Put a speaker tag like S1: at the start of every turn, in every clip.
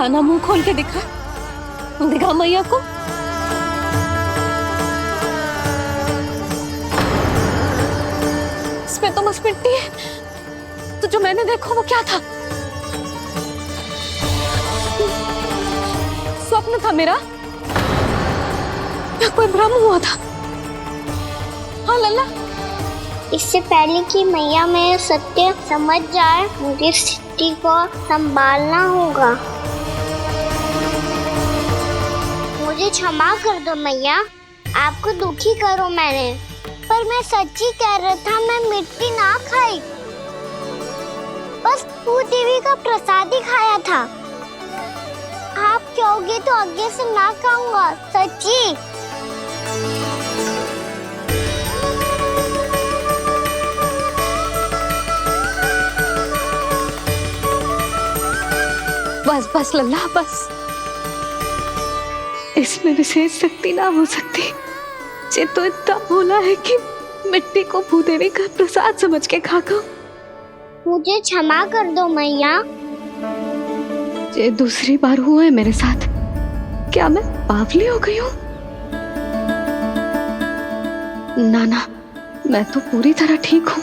S1: कान्हा मुंह खोल के दिखा, दिखा मैया को। इसमें तो बस मिट्टी है, तो जो मैंने देखा वो क्या था? स्वप्न था मेरा या कोई भ्रम हुआ था? हाँ लल्ला,
S2: इससे पहले कि मैया मैं सत्य समझ जाए, मुझे स्थिति को संभालना होगा। मुझे क्षमा कर दो मैया, आपको दुखी करो मैंने, पर मैं सच्ची कह रहा था, मैं मिट्टी ना खाई, बस तू देवी का प्रसाद ही खाया था। आप कहोगे तो आगे से ना खाऊंगा, सच्ची।
S1: बस बस लल्ला बस, इसमें विशेष शक्ति ना हो सकती। ये तो इतना भोला है कि मिट्टी को भूदेवी का प्रसाद समझ के खागा।
S2: मुझे क्षमा कर दो मैया।
S1: ये दूसरी बार हुआ है मेरे साथ। क्या मैं बावली हो गई हूँ? ना ना, मैं तो पूरी तरह ठीक हूँ।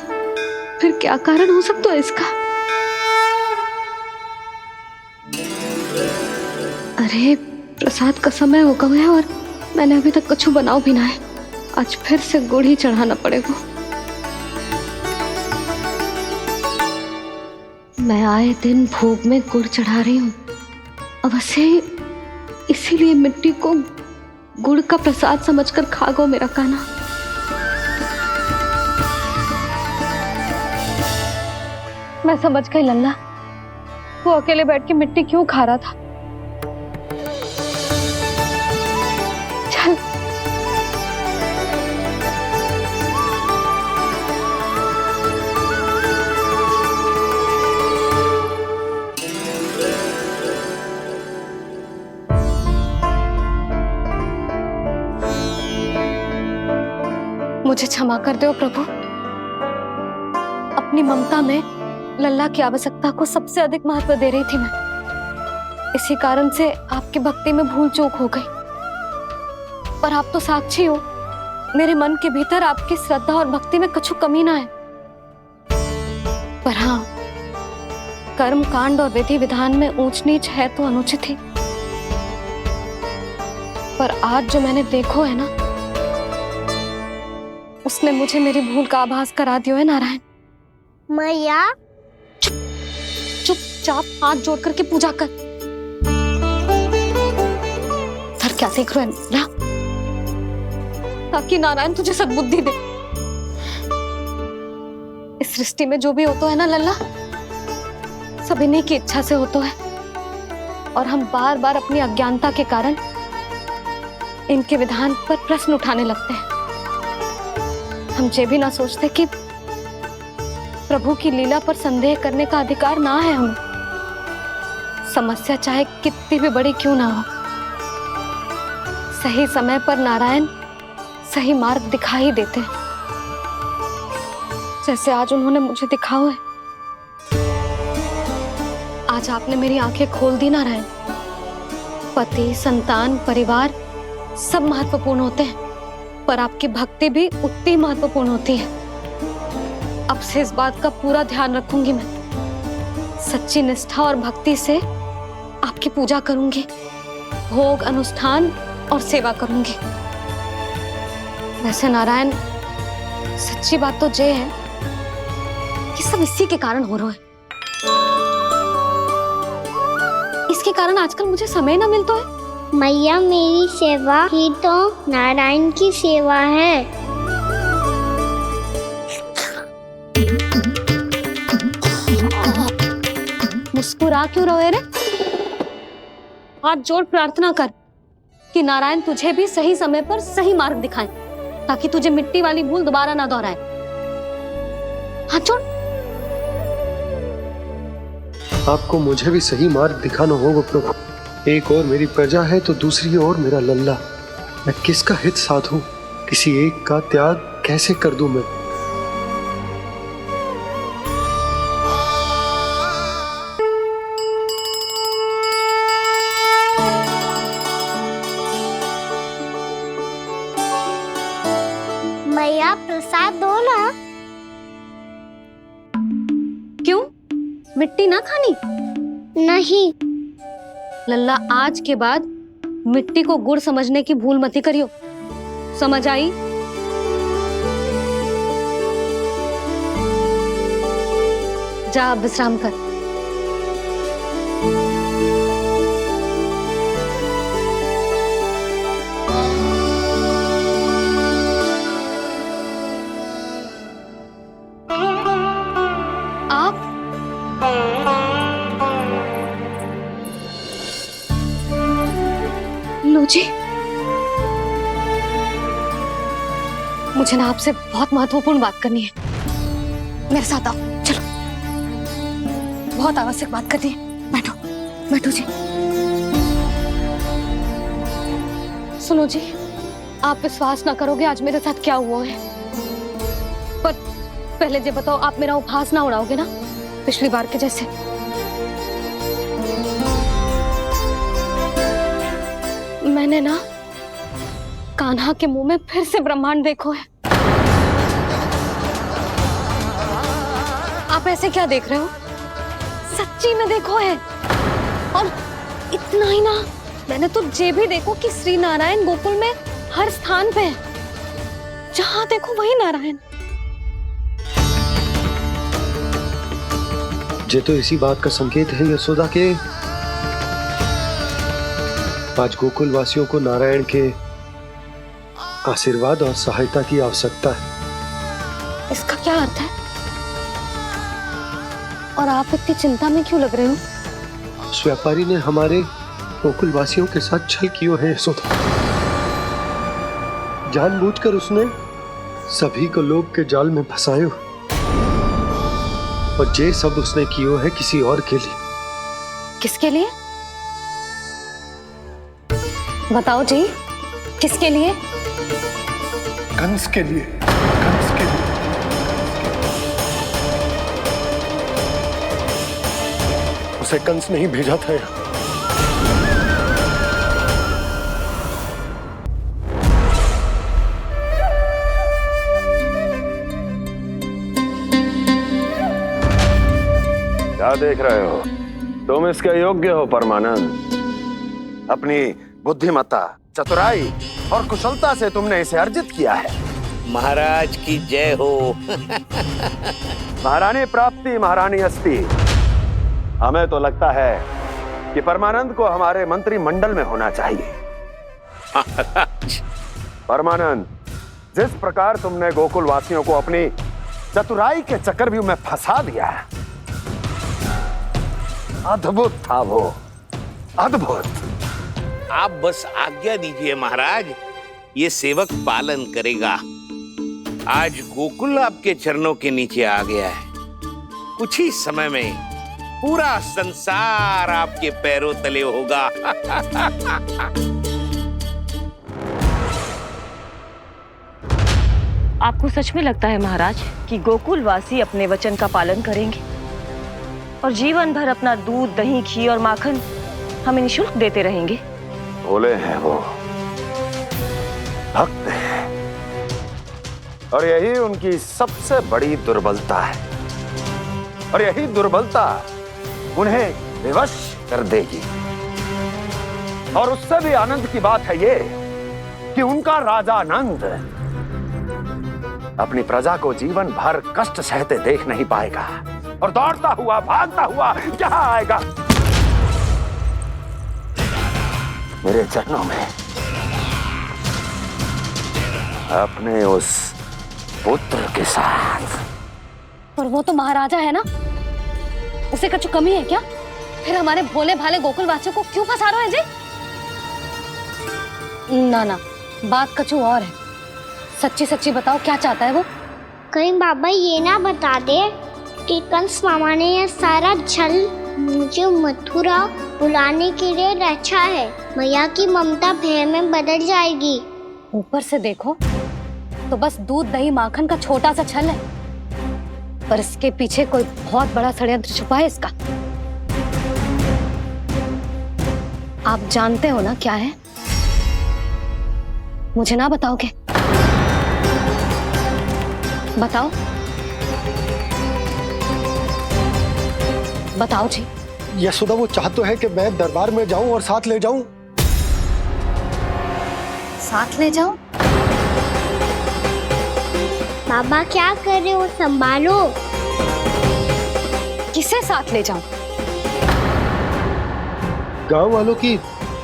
S1: फिर क्या कारण हो सकता है इसका? अरे प्रसाद का समय हो गया है और मैंने अभी तक कुछ बनाओ भी ना है। आज फिर से गुड़ ही चढ़ाना पड़ेगा। मैं आए दिन भोग में गुड़ चढ़ा रही हूँ, अवश्य इसीलिए मिट्टी को गुड़ का प्रसाद समझकर खा गो मेरा कान्हा। मैं समझ गई लल्ला, वो अकेले बैठ के मिट्टी क्यों खा रहा था। चल मुझे क्षमा कर दो प्रभु। अपनी ममता में लल्ला की आवश्यकता को सबसे अधिक महत्व दे रही थी मैं। इसी कारण से आपकी भक्ति में भूल चूक हो गई। पर आप तो साक्षी हो, मेरे मन के भीतर आपकी श्रद्धा और भक्ति में कछु कमी ना है। पर हाँ, कर्म कांड और विधि विधान में ऊंच नीच है तो अनुचित ही। पर आज जो मैंने देखो है ना, उसने मुझे मेरी भूल का आभास करा दियो है नारायण।
S2: मैया
S1: चुपचाप हाथ जोड़ करके पूजा कर। सर क्या देख रहे हैं, ताकि नारायण तुझे सद्बुद्धि दे। इस सृष्टि में जो भी होता है ना लल्ला, सब इन्हीं की इच्छा से होता है। और हम बार बार अपनी अज्ञानता के कारण इनके विधान पर प्रश्न उठाने लगते हैं। हम ये भी ना सोचते कि प्रभु की लीला पर संदेह करने का अधिकार ना है हमें। समस्या चाहे कितनी भी बड़ी क्यों ना हो, सही समय पर नारायण सही मार्ग दिखा ही देते हैं, जैसे आज उन्होंने मुझे दिखाओ है। आज आपने मेरी आंखें खोल दी नारायण। पति, संतान, परिवार सब महत्वपूर्ण होते हैं, पर आपकी भक्ति भी उतनी महत्वपूर्ण होती है। अब से इस बात का पूरा ध्यान रखूंगी मैं। सच्ची निष्ठा और भक्ति से आपकी पूजा करूंगी, भोग, अनुष्ठान और सेवा करूंगी। वैसे नारायण, सच्ची बात तो ये है कि सब इसी के कारण हो रहा है। इसके कारण आजकल मुझे समय ना मिलता है।
S2: मैया मेरी सेवा ही तो नारायण की सेवा है।
S1: मुस्कुरा क्यों रहे रे? हाथ जोड़ प्रार्थना कर कि नारायण तुझे भी सही समय पर सही मार्ग दिखाएं, ताकि तुझे मिट्टी वाली भूल दोबारा ना दोहराए। हाथ जोड़।
S3: आपको मुझे भी सही मार्ग दिखाना होगा प्रभु। एक और मेरी प्रजा है तो दूसरी ओर मेरा लल्ला। मैं किसका हित साधूं? किसी एक का त्याग कैसे कर दूं मैं?
S2: प्रसाद दो ना।
S1: क्यों, मिट्टी ना खानी?
S2: नहीं।
S1: लल्ला, आज के बाद मिट्टी को गुड़ समझने की भूल मत करियो, समझ आई? जा अब विश्राम कर। आप लो जी, मुझे ना आपसे बहुत महत्वपूर्ण बात करनी है। मेरे साथ आओ, चलो। बहुत आवश्यक बात करनी है। बैठो, बैठो जी। सुनो जी, आप विश्वास ना करोगे आज मेरे साथ क्या हुआ है। पर पहले ये बताओ, आप मेरा उपहास ना उड़ाओगे ना, पिछली बार के जैसे? मैंने ना कान्हा के मुंह में फिर से ब्रह्मांड देखो है। आप ऐसे क्या देख रहे हो? सच्ची में देखो है। और इतना ही ना, मैंने तो ये भी देखो कि श्री नारायण गोकुल में हर स्थान पे है, जहां देखो वही नारायण।
S3: ये तो इसी बात का संकेत है यशोदा के आज गोकुल वासियों को नारायण के आशीर्वाद और सहायता की आवश्यकता है।
S1: इसका क्या अर्थ है? और आप इतनी चिंता में क्यों लग रहे हो?
S3: उस व्यापारी ने हमारे गोकुल वासियों के साथ छल किया है यशोदा। जानबूझकर उसने सभी को लोभ के जाल में फंसायो, और ये सब उसने किया है किसी और के लिए।
S1: किसके लिए? बताओ जी, किसके लिए?
S3: कंस के लिए, कंस के लिए। उसे कंस नहीं भेजा था यहाँ।
S4: क्या देख रहे हो? तुम इसके योग्य हो परमानंद। अपनी बुद्धिमत्ता, चतुराई और कुशलता से तुमने इसे अर्जित किया है।
S5: महाराज की जय हो।
S4: महारानी प्राप्ति महारानी अस्ति। हमें तो लगता है कि परमानंद को हमारे मंत्रिमंडल में होना चाहिए।
S5: महाराज,
S4: परमानंद, जिस प्रकार तुमने गोकुल वासियों को अपनी चतुराई के चक्रव्यूह में फंसा दिया, अद्भुत था वो, अद्भुत।
S5: आप बस आज्ञा दीजिए महाराज, ये सेवक पालन करेगा। आज गोकुल आपके चरणों के नीचे आ गया है। कुछ ही समय में पूरा संसार आपके पैरों तले होगा।
S6: आपको सच में लगता है महाराज कि गोकुलवासी अपने वचन का पालन करेंगे और जीवन भर अपना दूध, दही, घी और माखन हमें निःशुल्क देते रहेंगे?
S4: भोले हैं वो, भक्त हैं, और यही उनकी सबसे बड़ी दुर्बलता है। और यही दुर्बलता उन्हें विवश कर देगी। और उससे भी आनंद की बात है ये कि उनका राजा नंद अपनी प्रजा को जीवन भर कष्ट सहते देख नहीं पाएगा, और दौड़ता हुआ, भागता हुआ क्या आएगा मेरे चरणों में, अपने उस पुत्र के साथ।
S1: पर वो तो महाराजा है ना, उसे कुछ कमी है क्या? फिर हमारे भोले भाले गोकुल वासियों को क्यों फंसा रहे हैं जी? ना ना, बात कछु और है। सच्ची सच्ची बताओ, क्या चाहता है वो?
S2: कहीं बाबा ये ना बता दे कि कंस मामा ने यह सारा छल मुझे मथुरा बुलाने के लिए रचा है। मैया की ममता भय में बदल जाएगी।
S1: ऊपर से देखो तो बस दूध, दही, माखन का छोटा सा छल है, पर इसके पीछे कोई बहुत बड़ा षड्यंत्र छुपा है इसका। आप जानते हो ना क्या है? मुझे ना बताओगे? बताओ, बताओ जी।
S3: यशोदा, वो चाह तो है कि मैं दरबार में जाऊं और साथ ले जाऊं।
S1: साथ ले जाओ?
S2: बाबा क्या कर रहे हो, संभालो।
S1: किसे साथ ले जाऊं?
S3: गांव वालों की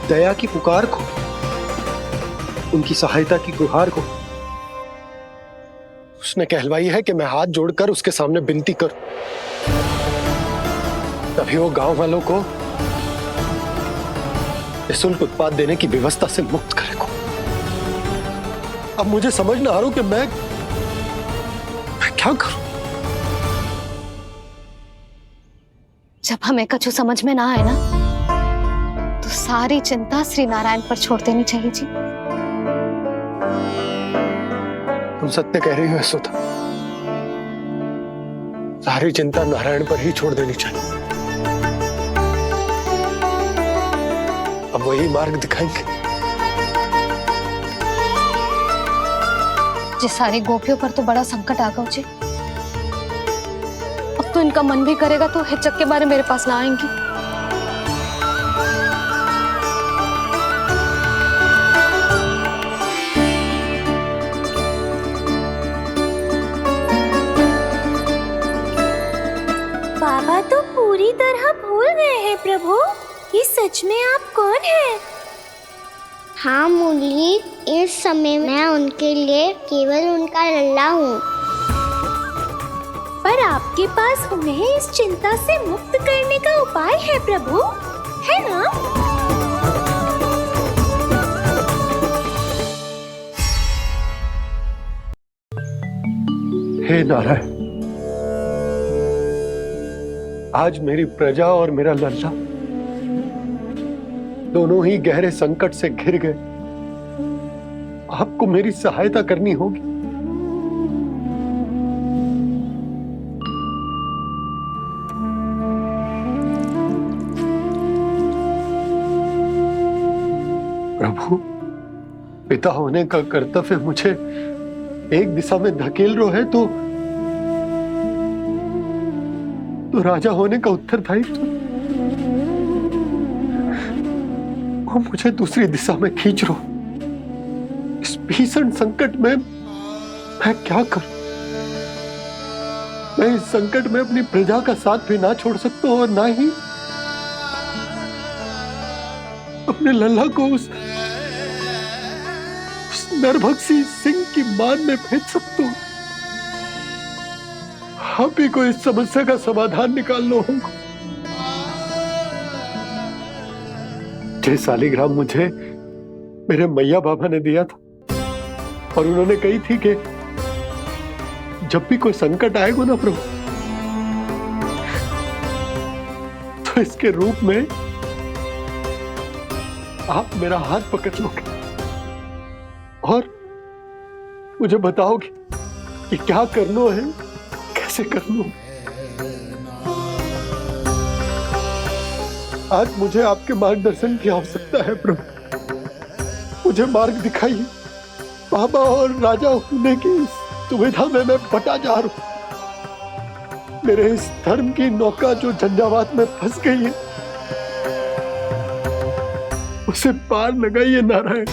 S3: दया की पुकार को, उनकी सहायता की गुहार को। उसने कहलवाई है कि मैं हाथ जोड़कर उसके सामने विनती करूं, तभी वो गांव वालों को निःशुल्क उत्पाद देने की व्यवस्था से मुक्त करेगा। अब मुझे समझ ना आ रहा कि मैं क्या करूं।
S1: जब हमें कछु समझ में ना आए ना, तो सारी चिंता श्री नारायण पर छोड़ देनी चाहिए जी।
S3: तुम सत्य कह रही हो यशोदा, सारी चिंता नारायण पर ही छोड़ देनी चाहिए। अब वही मार्ग दिखाएंगे।
S1: जी सारी गोपियों पर तो बड़ा संकट आ गया जी। अब तो इनका मन भी करेगा तो हिचक के बारे मेरे पास ना आएंगी।
S2: बाबा तो पूरी तरह भूल गए हैं प्रभु, ये सच में आप कौन हैं? हाँ मुरली, इस समय मैं उनके लिए केवल उनका लल्ला हूँ। पर आपके पास उन्हें इस चिंता से मुक्त करने का उपाय है प्रभु, है ना?
S3: हे नारायण, आज मेरी प्रजा और मेरा लल्ला दोनों ही गहरे संकट से घिर गए। आपको मेरी सहायता करनी होगी। प्रभु, पिता होने का कर्तव्य मुझे एक दिशा में धकेल रहा है तो राजा होने का उत्तरदायित्व वो मुझे दूसरी दिशा में खींच रहा। इस भीषण संकट में मैं क्या करूं? मैं इस संकट में अपनी प्रजा का साथ भी ना छोड़ सकता हूं और ना ही अपने लल्ला को उस नरभक्षी सिंह की मान में भेज सकता हूं। आप ही को इस समस्या का समाधान निकालना होगा। जे शालिग्राम मुझे मेरे मैया बाबा ने दिया था और उन्होंने कही थी कि जब भी कोई संकट आएगा ना प्रभु, तो इसके रूप में आप मेरा हाथ पकड़ लोगे और मुझे बताओगे कि क्या करना है, कैसे करना है। आज मुझे आपके मार्गदर्शन की आवश्यकता है प्रभु, मुझे मार्ग दिखाइए। बाबा और राजा होने की दुविधा में मैं बटा जा रहा हूं। मेरे इस धर्म की नौका जो झंझावात में फंस गई है, उसे पार लगाइए नारायण,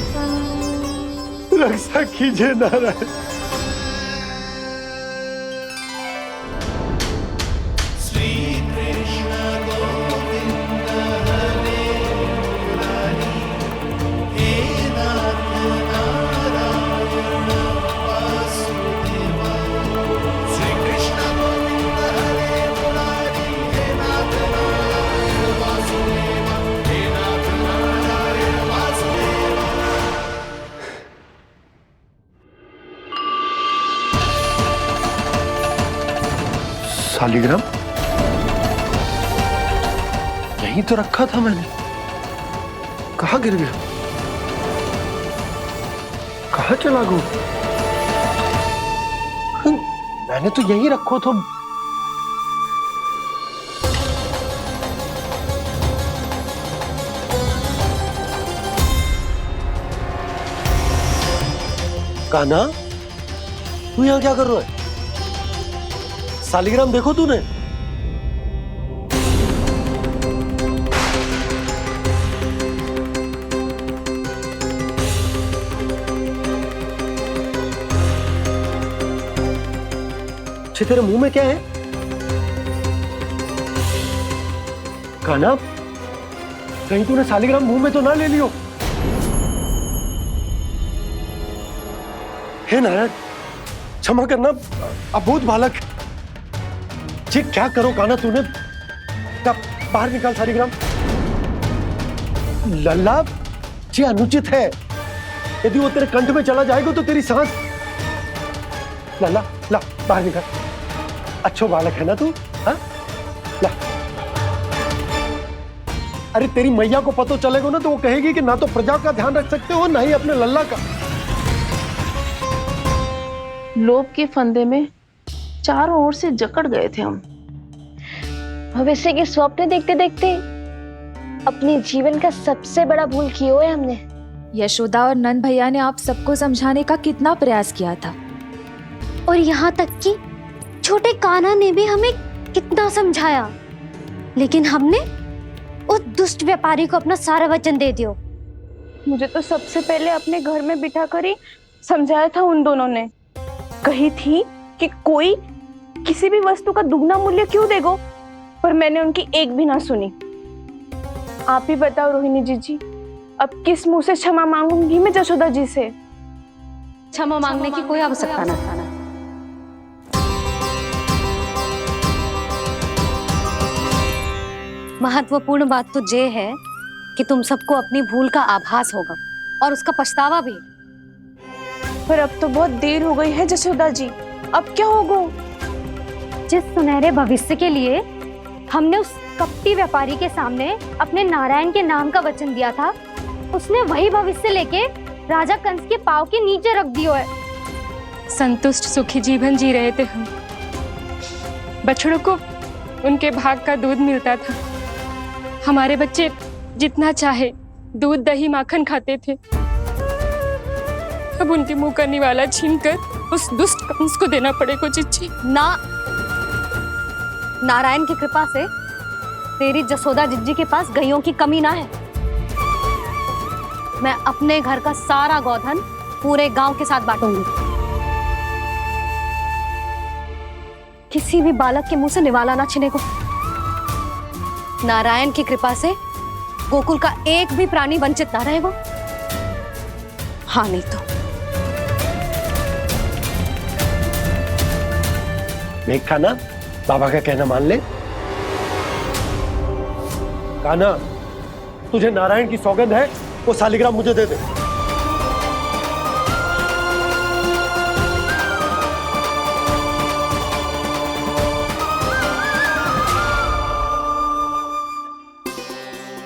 S3: रक्षा कीजिए नारायण। शालिग्राम यहीं तो रखा था मैंने, कहाँ गिर गया, कहाँ चला गया? मैंने तो यहीं रखो था। कान्हा, तू यहाँ क्या कर रहा है? सालिग्राम देखो तूने? अच्छे, तेरे मुंह में क्या है? कान्हा, कहीं तूने सालिग्राम मुंह में तो ना ले लियो? हे नारायण, क्षमा करना, अबोध बालक। जी क्या करो कान्हा तूने? बाहर निकाल सालिग्राम। लल्ला, जी अनुचित है। यदि वो तेरे कंठ में चला जाएगा तो तेरी सांस। लल्ला, ला बाहर निकाल। अच्छो बालक है ना तू? हाँ, ला। अरे तेरी मैया को पता चलेगा ना तो वो कहेगी कि ना तो प्रजा का ध्यान रख सकते हो ना ही अपने लल्ला का।
S7: लोभ के फंदे में चारों ओर से जकड़ गए थे हम।
S1: भविष्य के स्वप्न देखते देखते अपने जीवन का सबसे बड़ा भूल किया है हमने।
S8: यशोदा और नंद भैया ने आप सबको समझाने का कितना प्रयास किया था,
S2: और यहाँ तक कि छोटे कान्हा ने भी हमें कितना समझाया, लेकिन हमने उस दुष्ट व्यापारी को अपना सारा वचन दे दिया।
S7: मुझे तो सबसे पहले अपने घर में बिठा कर ही समझाया था उन दोनों ने। कही थी कि कोई किसी भी वस्तु का दुगना मूल्य क्यों देगो, पर मैंने उनकी एक भी ना सुनी। आप ही बताओ रोहिणी जी, अब किस मुंह से क्षमा मांगूंगी मैं जशोदा जी से?
S1: क्षमा मांगने की कोई आवश्यकता ना। महत्वपूर्ण बात तो ये है कि तुम सबको अपनी भूल का आभास होगा और उसका पछतावा भी।
S7: पर अब तो बहुत देर हो गई है जशोदा जी, अब क्या होगा?
S2: जिस सुनहरे भविष्य के लिए हमने उस कपटी व्यापारी के सामने अपने नारायण के नाम का वचन दिया था, उसने वही भविष्य लेके राजा कंस के पांव के नीचे रख दिया है।
S9: संतुष्ट सुखी जीवन जी रहे थे हम। बछड़ों को उनके भाग का दूध मिलता था। हमारे बच्चे जितना चाहे दूध दही माखन खाते थे। अब उनके मुंह का निवाला छीनकर उस दुष्ट कंस को देना पड़ेगा चिच्ची।
S1: ना, नारायण की कृपा से तेरी जसोदा जिज्जी के पास गैयों की कमी ना है। मैं अपने घर का सारा गोधन पूरे गांव के साथ बांटूंगी। किसी भी बालक के मुंह से निवाला ना छिने को। नारायण की कृपा से गोकुल का एक भी प्राणी वंचित ना रहेगा। हाँ नहीं तो
S3: देख कान्हा, बाबा का कहना मान ले। कान्हा, तुझे नारायण की सौगंध है, वो सालिग्राम मुझे दे दे।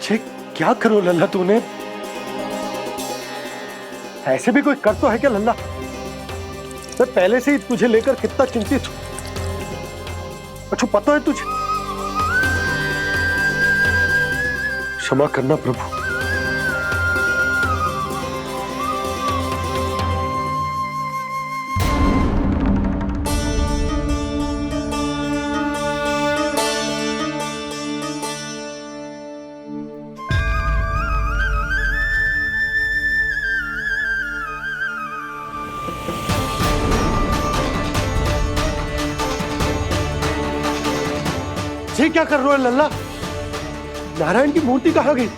S3: छे, क्या करो लल्ला तूने? ऐसे भी कोई कर तो है क्या लल्ला? मैं पहले से ही तुझे लेकर कितना चिंतित हूं। अच्छा पता है तुझे? क्षमा करना प्रभु। ये क्या कर रहे हो लल्ला? नारायण की मूर्ति कहाँ गई?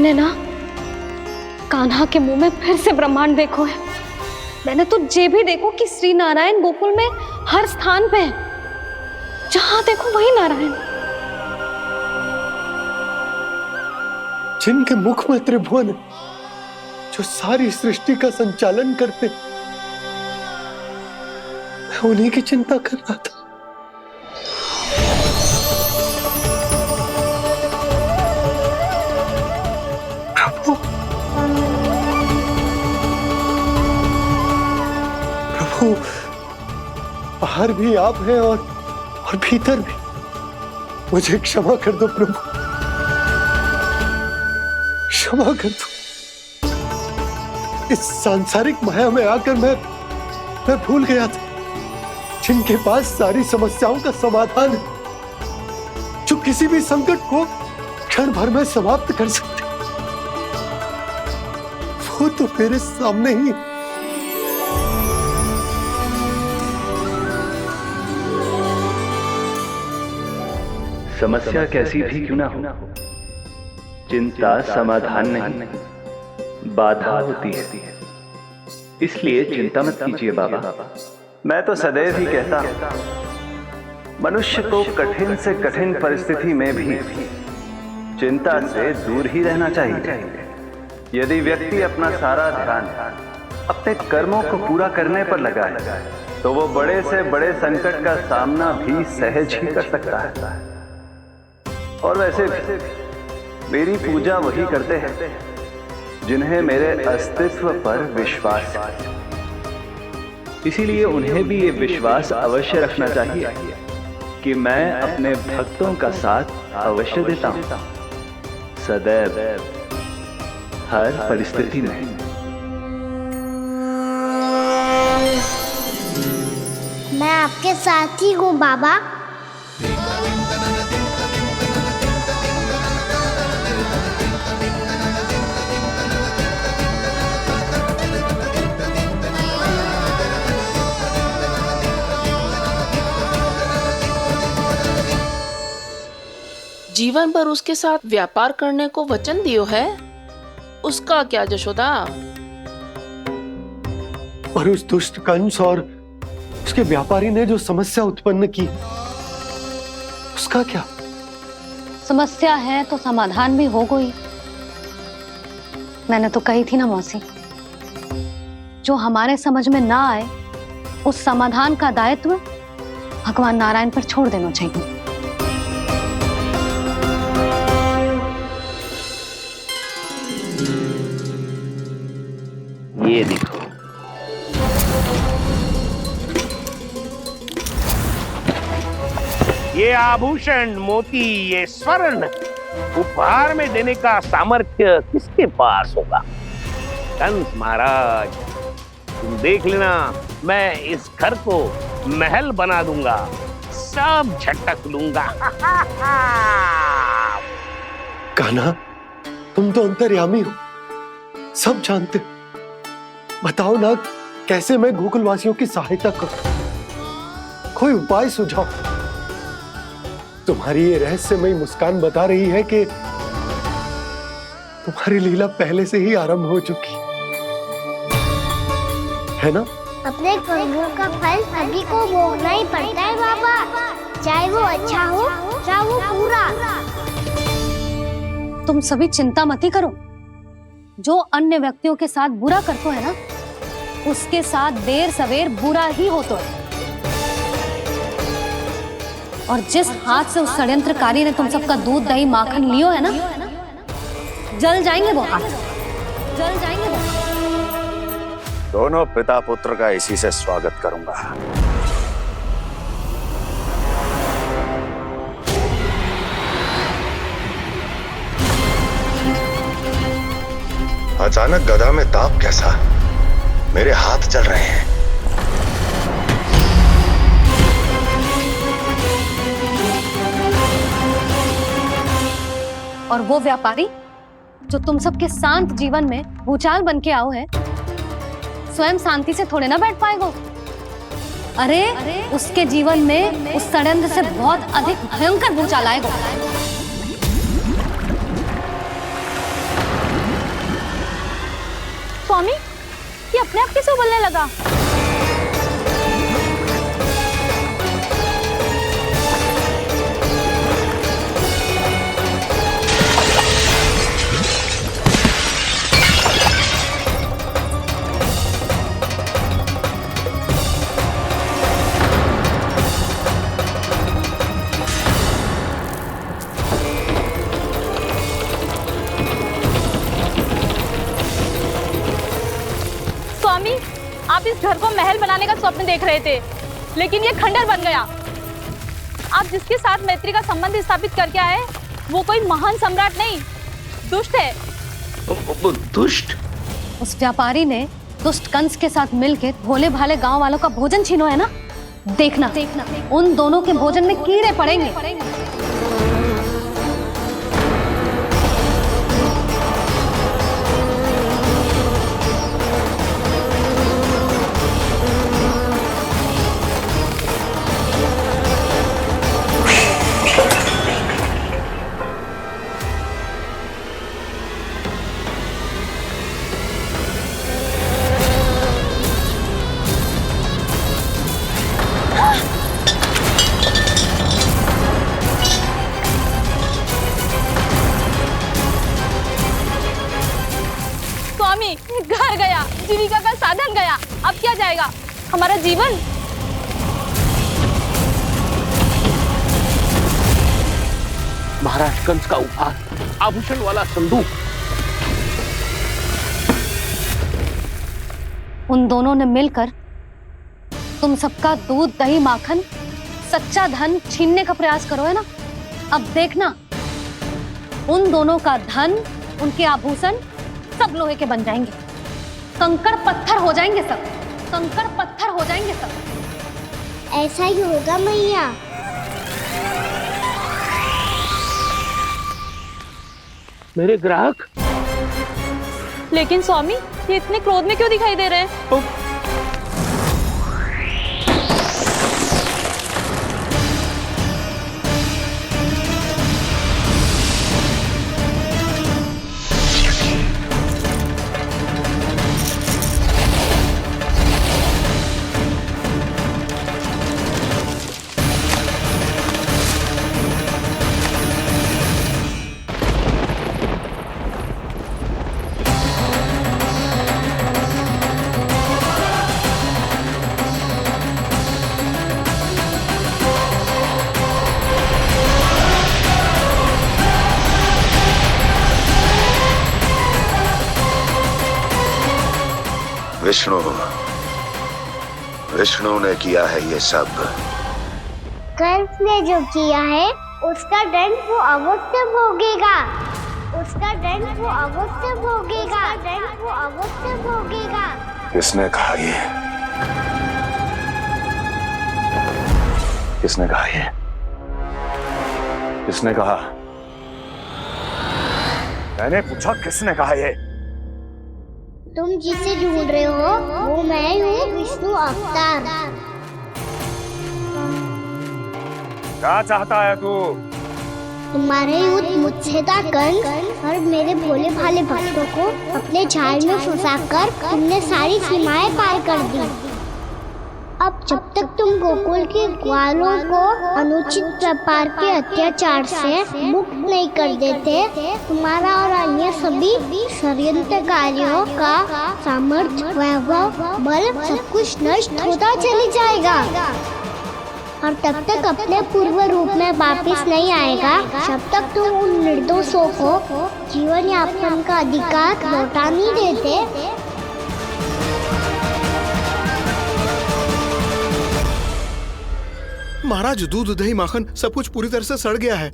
S1: मैंने ना कान्हा के मुंह में फिर से ब्रह्मांड देखो है। मैंने तो ये भी देखो कि श्री नारायण गोकुल में हर स्थान पे है, जहां देखो वही नारायण।
S3: जिनके मुख में त्रिभुवन है, जो सारी सृष्टि का संचालन करते, मैं उन्हीं की चिंता कर रहा था। प्रभु, प्रभु, बाहर भी आप हैं और भीतर भी। मुझे क्षमा कर दो प्रभु, क्षमा कर दो। इस सांसारिक माया में आकर मैं भूल गया था जिनके पास सारी समस्याओं का समाधान है, जो किसी भी संकट को क्षण भर में समाप्त कर सकते, वो तो मेरे सामने ही।
S10: समस्या कैसी भी क्यों ना हो, चिंता समाधान नहीं, बाधा होती है। इसलिए चिंता मत कीजिए बाबा। मैं तो सदैव ही कहता हूं, मनुष्य को कठिन से कठिन परिस्थिति में भी चिंता से दूर ही रहना चाहिए। यदि व्यक्ति अपना सारा ध्यान अपने कर्मों को पूरा करने पर लगाए, तो वो बड़े से बड़े संकट का सामना भी सहज ही कर सकता है। और वैसे भी मेरी पूजा वही करते हैं जिन्हें मेरे अस्तित्व पर विश्वास है। इसीलिए उन्हें भी ये विश्वास अवश्य रखना चाहिए कि मैं अपने भक्तों का साथ अवश्य देता हूं, सदैव, हर परिस्थिति में।
S2: मैं आपके साथ ही हूँ बाबा।
S11: जीवन भर उसके साथ व्यापार करने को वचन दियो है, उसका क्या जशोदा?
S3: और उस दुष्ट कंस और उसके व्यापारी ने जो समस्या उत्पन्न की, उसका क्या?
S1: समस्या है तो समाधान भी हो गई। मैंने तो कही थी ना मौसी, जो हमारे समझ में ना आए उस समाधान का दायित्व भगवान नारायण पर छोड़ देना चाहिए।
S5: ये देखो, ये आभूषण, मोती, ये स्वर्ण उपहार में देने का सामर्थ्य किसके पास होगा? कंस महाराज, तुम देख लेना, मैं इस घर को महल बना दूंगा, सब झटक लूंगा।
S3: कान्हा, तुम तो अंतर्यामी हो, सब जानते हो। बताओ ना, कैसे मैं गोकुलवासियों की सहायता करूं? कोई उपाय सुझाओ। तुम्हारी ये रहस्यमयी मुस्कान बता रही है कि तुम्हारी लीला पहले से ही आरंभ हो चुकी है ना?
S2: अपने कर्मों का फल सभी को भोगना ही पड़ता है बाबा, चाहे वो अच्छा हो चाहे वो बुरा।
S1: तुम सभी चिंता मत ही करो। जो अन्य व्यक्तियों के साथ बुरा करते है ना, उसके साथ देर सवेर बुरा ही होता है। और जिस हाथ से उस षड्यंत्रकारी ने तुम सबका दूध दही माखन लियो है ना, जल जाएंगे वो हाथ, जल जाएंगे वो।
S4: दोनों पिता पुत्र का इसी से स्वागत करूंगा।
S12: अचानक गदा में ताप कैसा? मेरे हाथ जल रहे हैं।
S1: और वो व्यापारी जो तुम सबके शांत जीवन में भूचाल बन के आओ है, स्वयं शांति से थोड़े ना बैठ पाएगा। अरे उसके जीवन में उस षड्यंत्र से बहुत अधिक भयंकर भूचाल आएगा।
S7: स्वामी, ये अपने आप कैसे उबलने लगा? स्वामी, आप इस घर को महल बनाने का स्वप्न देख रहे थे, लेकिन ये खंडर बन गया। आप जिसके साथ मैत्री का संबंध स्थापित करके आए, वो कोई महान सम्राट नहीं, दुष्ट है।
S5: दुष्ट?
S1: उस व्यापारी ने दुष्ट कंस के साथ मिलकर भोले भाले गांव वालों का भोजन छीनो है ना। देखना उन दोनों के भोजन में कीड़े पड़ेंगे।
S7: स्वामी, घर गया, जीविका का साधन गया, अब क्या जाएगा हमारा जीवन?
S5: महाराज कंस का उपहार, आभूषण वाला संदूक।
S1: उन दोनों ने मिलकर तुम सबका दूध दही माखन सच्चा धन छीनने का प्रयास करो है ना। अब देखना उन दोनों का धन, उनके आभूषण सब लोहे के बन जाएंगे, कंकड़ पत्थर हो जाएंगे सब, कंकड़ पत्थर हो जाएंगे सब।
S2: ऐसा ही होगा मैया।
S5: मेरे ग्राहक?
S7: लेकिन स्वामी, ये इतने क्रोध में क्यों दिखाई दे रहे हैं?
S12: विष्णु ने किया है ये सब।
S2: कंस ने जो किया है उसका दंड वो अवश्य भोगेगा, उसका दंड वो अवश्य भोगेगा, दंड वो अवश्य भोगेगा।
S12: किसने कहा ये? किसने कहा ये? किसने कहा? मैंने पूछा किसने कहा ये?
S2: तुम जिसे ढूंढ रहे हो वो मैं हूँ, विष्णु अवतार।
S12: क्या चाहता है तू?
S2: तुम्हारे युद्ध मुझसे था कंस, और मेरे भोले भाले भक्तों को अपने जाल में फंसाकर तुमने सारी सीमाएं पार कर दी। अब जब तक तुम गोकुल के ग्वालों को अनुचित प्रकार के अत्याचार से मुक्त नहीं कर देते, तुम्हारा और अन्य सभी षड्यंत्रकारियों का सामर्थ्य, वैभव, बल सब कुछ नष्ट होता चले जाएगा, और तब तक अपने पूर्व रूप में वापस नहीं आएगा जब तक तुम उन निर्दोषों को जीवन यापन का अधिकार लौटा नहीं देते।
S3: महाराज, दूध दही माखन सब कुछ पूरी तरह से सड़ गया है।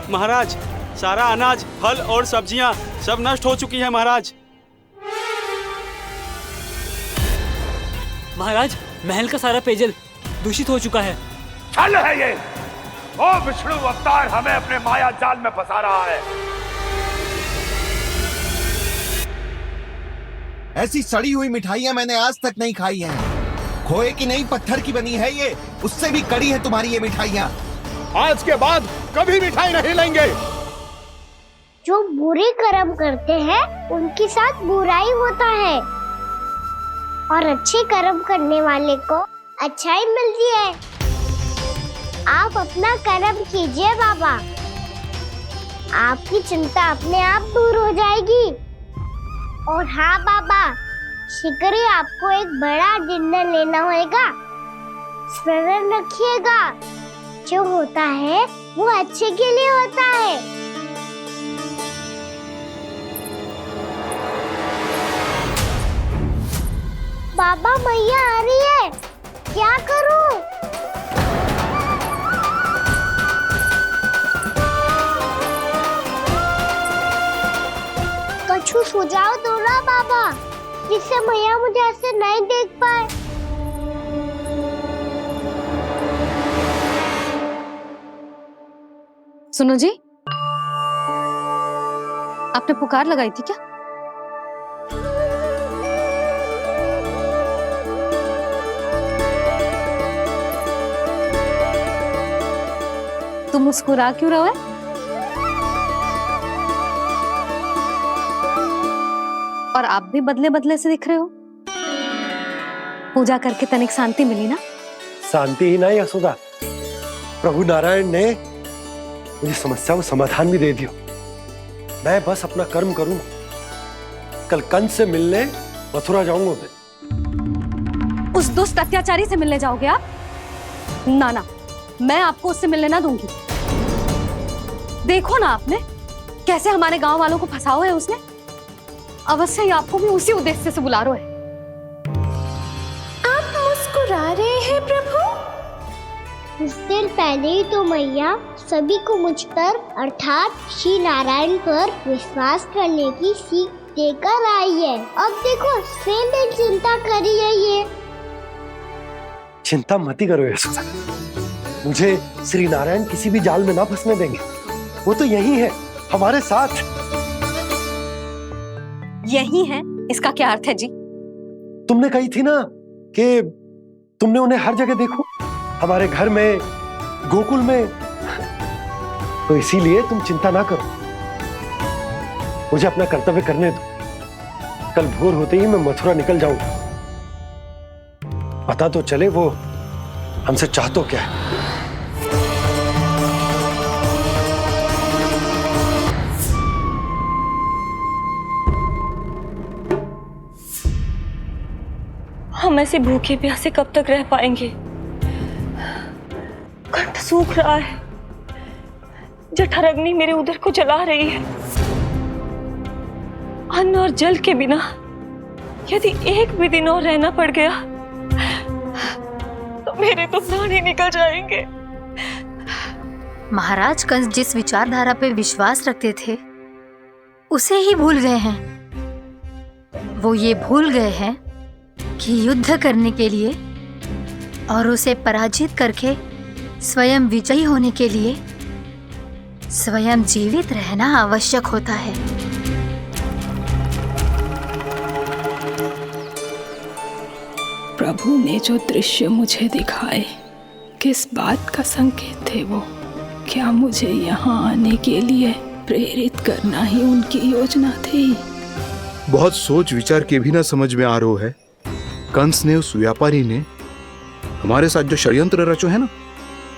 S13: महाराज, सारा अनाज, फल और सब्जियां सब नष्ट हो चुकी है महाराज।
S14: महाराज, महल का सारा पेयजल दूषित हो चुका है।
S4: छल है ये। वो विष्णु अवतार हमें अपने माया जाल में फंसा रहा है।
S15: ऐसी सड़ी हुई मिठाइयां मैंने आज तक नहीं खाई हैं। खोए की नहीं, पत्थर की बनी है ये, उससे भी कड़ी है तुम्हारी ये मिठाइयां।
S3: आज के बाद कभी मिठाई नहीं लेंगे।
S2: जो बुरे कर्म करते हैं उनके साथ बुराई होता है और अच्छे कर्म करने वाले को अच्छाई मिलती है। आप अपना कर्म कीजिए बाबा, आपकी चिंता अपने आप दूर हो जाएगी। और हाँ बाबा, शीघ्र ही आपको एक बड़ा डिनर लेना होगा। स्मरण रखिएगा, जो होता है वो अच्छे के लिए होता है। बाबा मैया आ रही है, क्या करूं? कछु सुझाव दो ना बाबा, जिससे मैया मुझे ऐसे नहीं देख पाए।
S1: सुनो जी, आपने पुकार लगाई थी क्या? तुम मुस्कुरा क्यों रहे हो? और आप भी बदले बदले से दिख रहे हो। पूजा करके तनिक शांति मिली ना?
S3: शांति ही नहीं यशोदा, प्रभु नारायण ने मुझे समस्या को समाधान भी दे दिया। मैं बस अपना कर्म करूं। कल कंस से मिलने मथुरा जाऊंगा मैं।
S1: उस दुष्ट अत्याचारी से मिलने जाओगे आप? ना ना, मैं आपको उससे मिलने ना दूंगी। देखो ना आपने कैसे हमारे गांव वालों को फंसाओ है उसने। अवश्य ही आपको भी उसी उद्देश्य से बुला रहा है।
S2: आप मुस्कुरा रहे हैं प्रभु? कुछ देर पहले ही तो मैया सभी को मुझ पर अर्थात श्री नारायण पर विश्वास करने की सीख देकर आई है। अब देखो स्वयं भी चिंता करी है ये।
S3: चिंता मत करो यशोदा, मुझे श्री नारायण किसी भी जाल में ना फंसने देंगे। वो तो यही है हमारे साथ।
S1: यही है, इसका क्या अर्थ है जी?
S3: तुमने कही थी ना कि तुमने उन्हें हर जगह देखो, हमारे घर में, गोकुल में। तो इसीलिए तुम चिंता ना करो, मुझे अपना कर्तव्य करने दो। कल भोर होते ही मैं मथुरा निकल जाऊंगा। पता तो चले वो हमसे चाहतो क्या है।
S6: हम ऐसे भूखे प्यासे कब तक रह पाएंगे? कंठ सूख रहा है, जठराग्नि मेरे उदर को जला रही है। अन्न और जल के बिना यदि एक भी दिन और रहना पड़ गया तो मेरे तो प्राण ही निकल जाएंगे।
S16: महाराज कंस जिस विचारधारा पे विश्वास रखते थे उसे ही भूल गए हैं। वो ये भूल गए हैं कि युद्ध करने के लिए और उसे पराजित करके स्वयं विजयी होने के लिए स्वयं जीवित रहना आवश्यक होता है।
S9: प्रभु ने जो दृश्य मुझे दिखाए, किस बात का संकेत थे वो? क्या मुझे यहाँ आने के लिए प्रेरित करना ही उनकी योजना थी?
S17: बहुत सोच विचार के भी ना समझ में आ रहा है। कंस ने, उस व्यापारी ने हमारे साथ जो षड्यंत्र रचो है ना,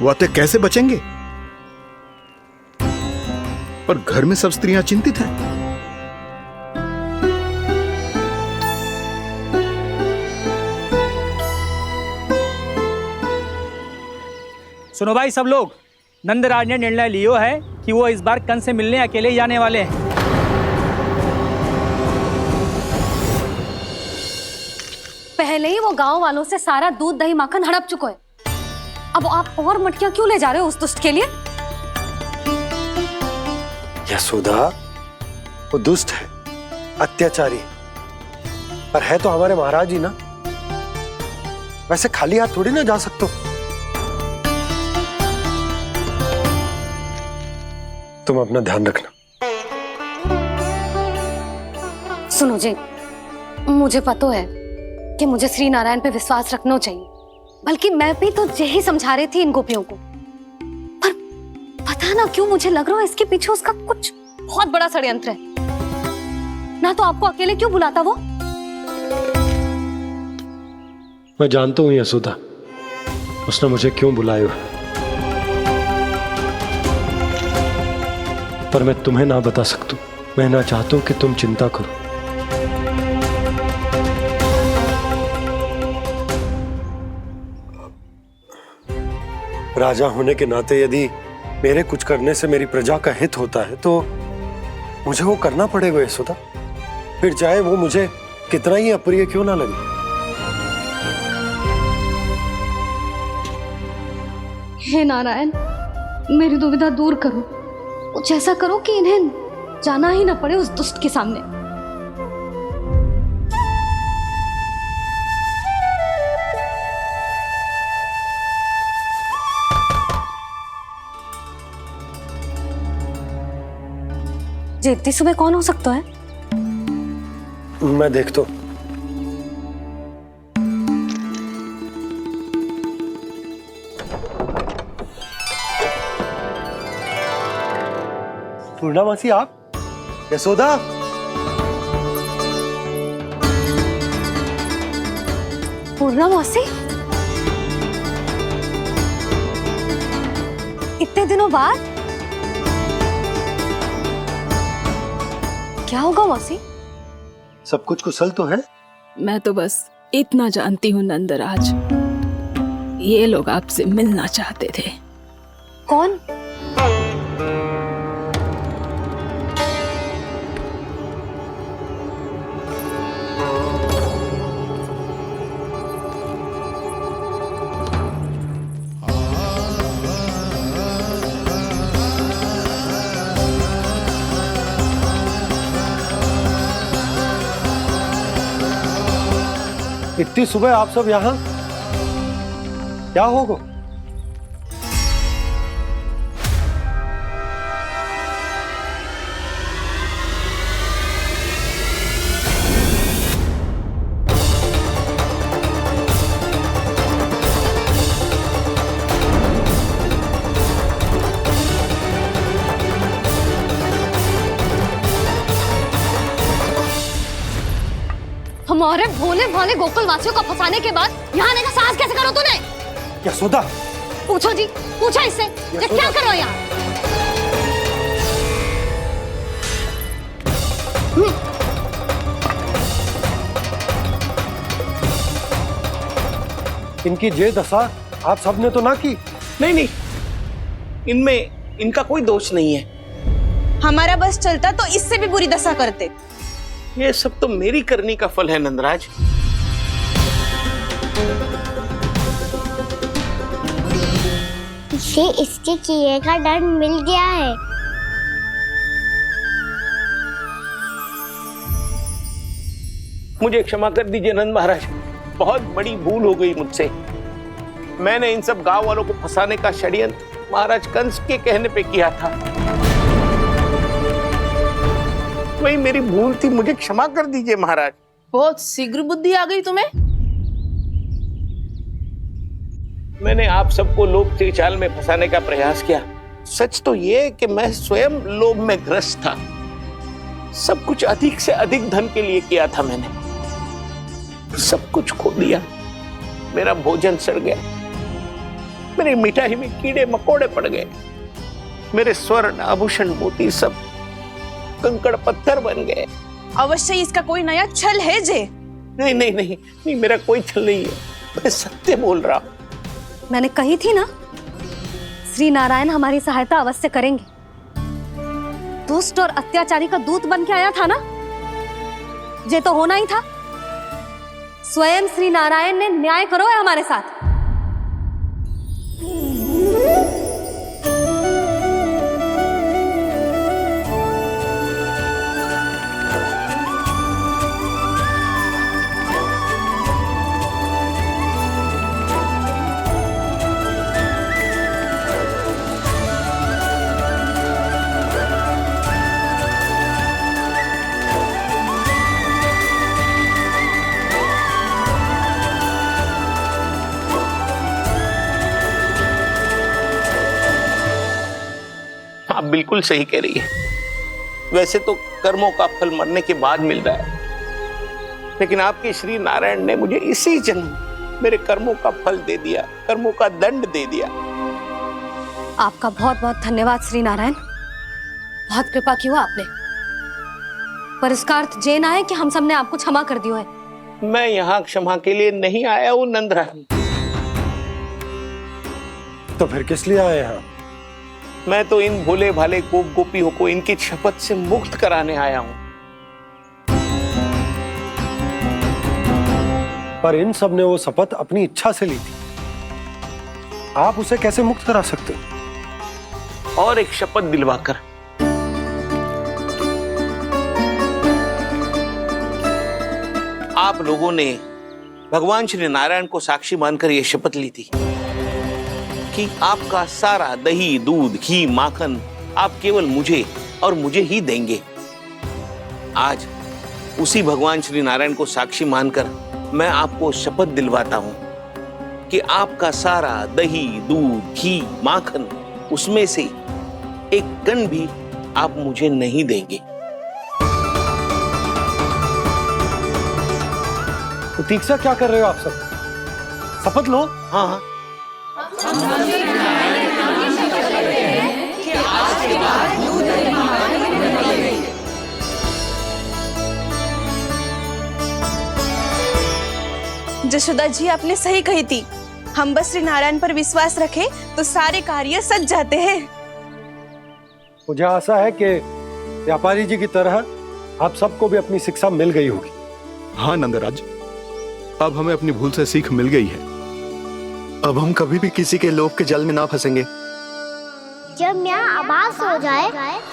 S17: वो आते कैसे बचेंगे? पर घर में सब स्त्रियां चिंतित हैं।
S14: सुनो भाई सब लोग, नंदराज ने निर्णय लियो है कि वो इस बार कंस से मिलने अकेले ही जाने वाले हैं।
S1: पहले ही वो गांव वालों से सारा दूध दही माखन हड़प चुका है। अब आप और मटकियां क्यों ले जा रहे हो उस दुष्ट के लिए?
S3: यशोदा, वो दुष्ट है, अत्याचारी, पर है तो हमारे महाराज ही ना। वैसे खाली हाथ थोड़ी ना जा सकते हो। तुम अपना ध्यान रखना।
S1: सुनो जी, मुझे पता है कि मुझे श्री नारायण पे विश्वास रखना चाहिए, बल्कि मैं भी तो यही समझा रही थी इन गोपियों को। पर पता ना क्यों मुझे लग रहा है इसके पीछे उसका कुछ बहुत बड़ा षड्यंत्र है। ना तो आपको अकेले क्यों बुलाता वो?
S3: मैं जानता हूँ यशोदा, उसने मुझे क्यों बुलाया, पर मैं तुम्हें ना बता सकता। मैं ना चाहता हूं कि तुम चिंता करो। राजा होने के नाते यदि मेरे कुछ करने से मेरी प्रजा का हित होता है तो मुझे वो करना पड़ेगा यशोदा, फिर चाहे वो मुझे कितना ही अप्रिय क्यों ना लगे।
S1: हे नारायण, मेरी दुविधा दूर करो। कुछ ऐसा करो कि इन्हें जाना ही ना पड़े उस दुष्ट के सामने। जी इतनी सुबह कौन हो सकता है?
S3: मैं देखता हूं। पूर्णामासी आप? यशोदा?
S1: पूर्णामासी? इतने दिनों बाद? क्या होगा मौसी?
S3: सब कुछ कुशल तो है?
S18: मैं तो बस इतना जानती हूँ नंदराज, ये लोग आपसे मिलना चाहते थे।
S1: कौन?
S3: इतनी सुबह आप सब यहाँ? क्या होगा?
S1: हमारे भोले भाले गोकुलवासियों को फंसाने के बाद यहाँ आने का साहस कैसे करो तूने?
S3: यशोदा!
S1: पूछो जी, पूछो इससे, ये क्या करो यहाँ?
S3: इनकी ये दशा आप सबने तो ना की?
S5: नहीं नहीं, इनमें इनका कोई दोष नहीं है।
S7: हमारा बस चलता तो इससे भी बुरी दशा करते।
S5: ये सब तो मेरी करनी का फल है नंदराज।
S2: इसे इसके किए का डर मिल गया है।
S5: मुझे क्षमा कर दीजिए नंद महाराज, बहुत बड़ी भूल हो गई मुझसे। मैंने इन सब गांव वालों को फंसाने का षड्यंत्र महाराज कंस के कहने पे किया था। वही मेरी भूल थी, मुझे क्षमा कर दीजिए महाराज।
S11: बहुत शीघ्र बुद्धि आ गई तुम्हें।
S5: मैंने आप सबको लोभ के जाल में फंसाने का प्रयास किया। सच तो ये कि मैं स्वयं लोभ में ग्रस्त था। सब कुछ अधिक से अधिक धन के लिए किया था मैंने। सब कुछ खो दिया। मेरा भोजन सड़ गया, मेरी मिठाई में कीड़े मकोड़े पड़ गए, मेरे स्वर्ण आभूषण मोती सब कंकड़ पत्थर बन गए।
S7: अवश्य इसका कोई नया छल है जे।
S5: नहीं नहीं नहीं नहीं, मेरा कोई छल नहीं है, मैं सत्य बोल रहा हूं।
S1: मैंने कही थी ना, श्री नारायण हमारी सहायता अवश्य करेंगे। दुष्ट और अत्याचारी का दूत बन के आया था ना, ये तो होना ही था। स्वयं श्री नारायण ने न्याय करो है हमारे साथ।
S5: आप बिल्कुल सही कह रही है। वैसे तो कर्मों का फल मरने के बाद मिल रहा है, लेकिन आपके श्री नारायण ने मुझे इसी जन्म मेरे कर्मों का फल दे दिया, कर्मों का दंड दे दिया।
S1: आपका बहुत बहुत धन्यवाद श्री नारायण, बहुत कृपा की हो आपने। पर इसका अर्थ ये ना है कि हम सबने आपको क्षमा कर दिया है।
S5: मैं यहाँ क्षमा के लिए नहीं आया हूँ नंदरानी।
S3: तो फिर किस लिए आए हैं?
S5: मैं तो इन भोले भाले गोप गोपियों को इनकी शपथ से मुक्त कराने आया हूँ।
S3: पर इन सब ने वो शपथ अपनी इच्छा से ली थी, आप उसे कैसे मुक्त करा सकते?
S5: और एक शपथ दिलवाकर। आप लोगों ने भगवान श्री नारायण को साक्षी मानकर यह शपथ ली थी कि आपका सारा दही, दूध, घी, माखन आप केवल मुझे और मुझे ही देंगे। आज उसी भगवान श्री नारायण को साक्षी मानकर मैं आपको शपथ दिलवाता हूं कि आपका सारा दही, दूध, घी, माखन, उसमें से एक कण भी आप मुझे नहीं देंगे।
S3: प्रतीक्षा क्या कर रहे हो आप सब? शपथ लो।
S5: हाँ हाँ।
S7: जशोदा जी, आपने सही कही थी। हम बस श्री नारायण पर विश्वास रखें तो सारे कार्य सज जाते हैं।
S3: मुझे आशा है कि व्यापारी जी की तरह आप सबको भी अपनी शिक्षा मिल गई होगी।
S17: हाँ नंदराज, अब हमें अपनी भूल से सीख मिल गई है।
S12: अब हम कभी भी किसी के लोभ के जल में ना फंसेंगे।
S2: जब यहाँ आवाज हो जाए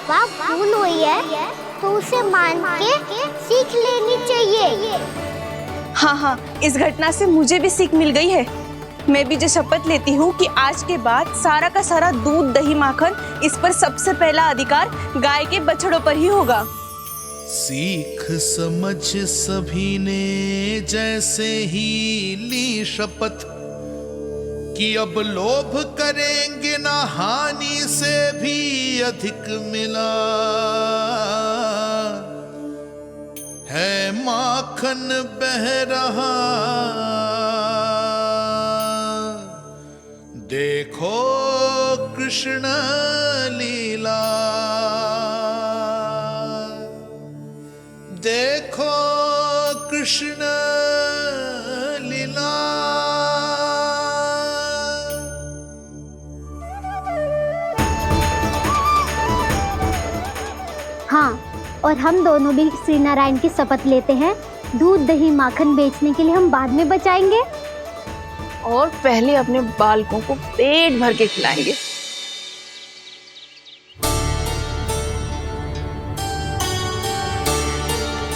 S2: वहाँ भूल हुई है तो उसे मान के सीख लेनी चाहिए।
S7: हाँ हाँ, इस घटना से मुझे भी सीख मिल गई है। मैं भी जो शपथ लेती हूँ कि आज के बाद सारा का सारा दूध, दही, माखन, इस पर सबसे पहला अधिकार गाय के बछड़ों पर ही होगा।
S15: सीख समझ सभी ने जैसे ही ली शपथ कि अब लोभ करेंगे ना हानि से भी अधिक मिला है, माखन बह रहा देखो कृष्ण लीला, देखो कृष्ण लीला।
S2: हाँ, और हम दोनों भी श्री नारायण की शपथ लेते हैं, दूध, दही, माखन बेचने के लिए हम बाद में बचाएंगे
S11: और पहले अपने बालकों को पेट भर के खिलाएंगे।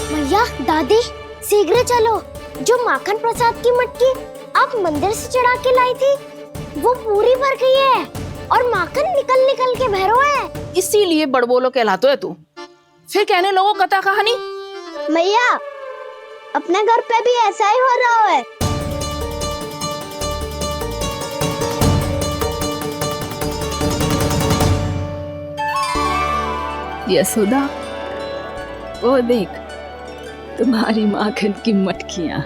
S2: भैया, दादी, शीघ्र चलो। जो माखन प्रसाद की मटकी आप मंदिर से चढ़ा के लाई थी वो पूरी भर गई है और माखन निकल निकल के बह रहा है।
S11: इसीलिए बड़बोलो कहलाते है तू। फिर कहने लोगों कथा कहानी।
S2: भैया, अपने घर पे भी ऐसा ही हो रहा है।
S18: यशोदा, वो देख तुम्हारी माखन की मटकियां।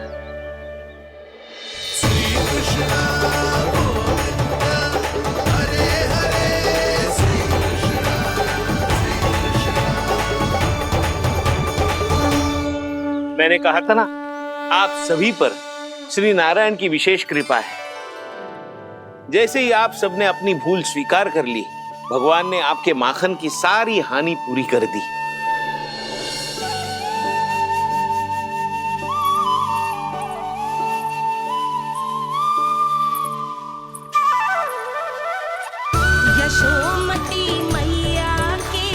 S5: मैंने कहा था ना, आप सभी पर श्री नारायण की विशेष कृपा है। जैसे ही आप सबने अपनी भूल स्वीकार कर ली, भगवान ने आपके माखन की सारी हानि पूरी कर दी।
S19: यशोमती मैया की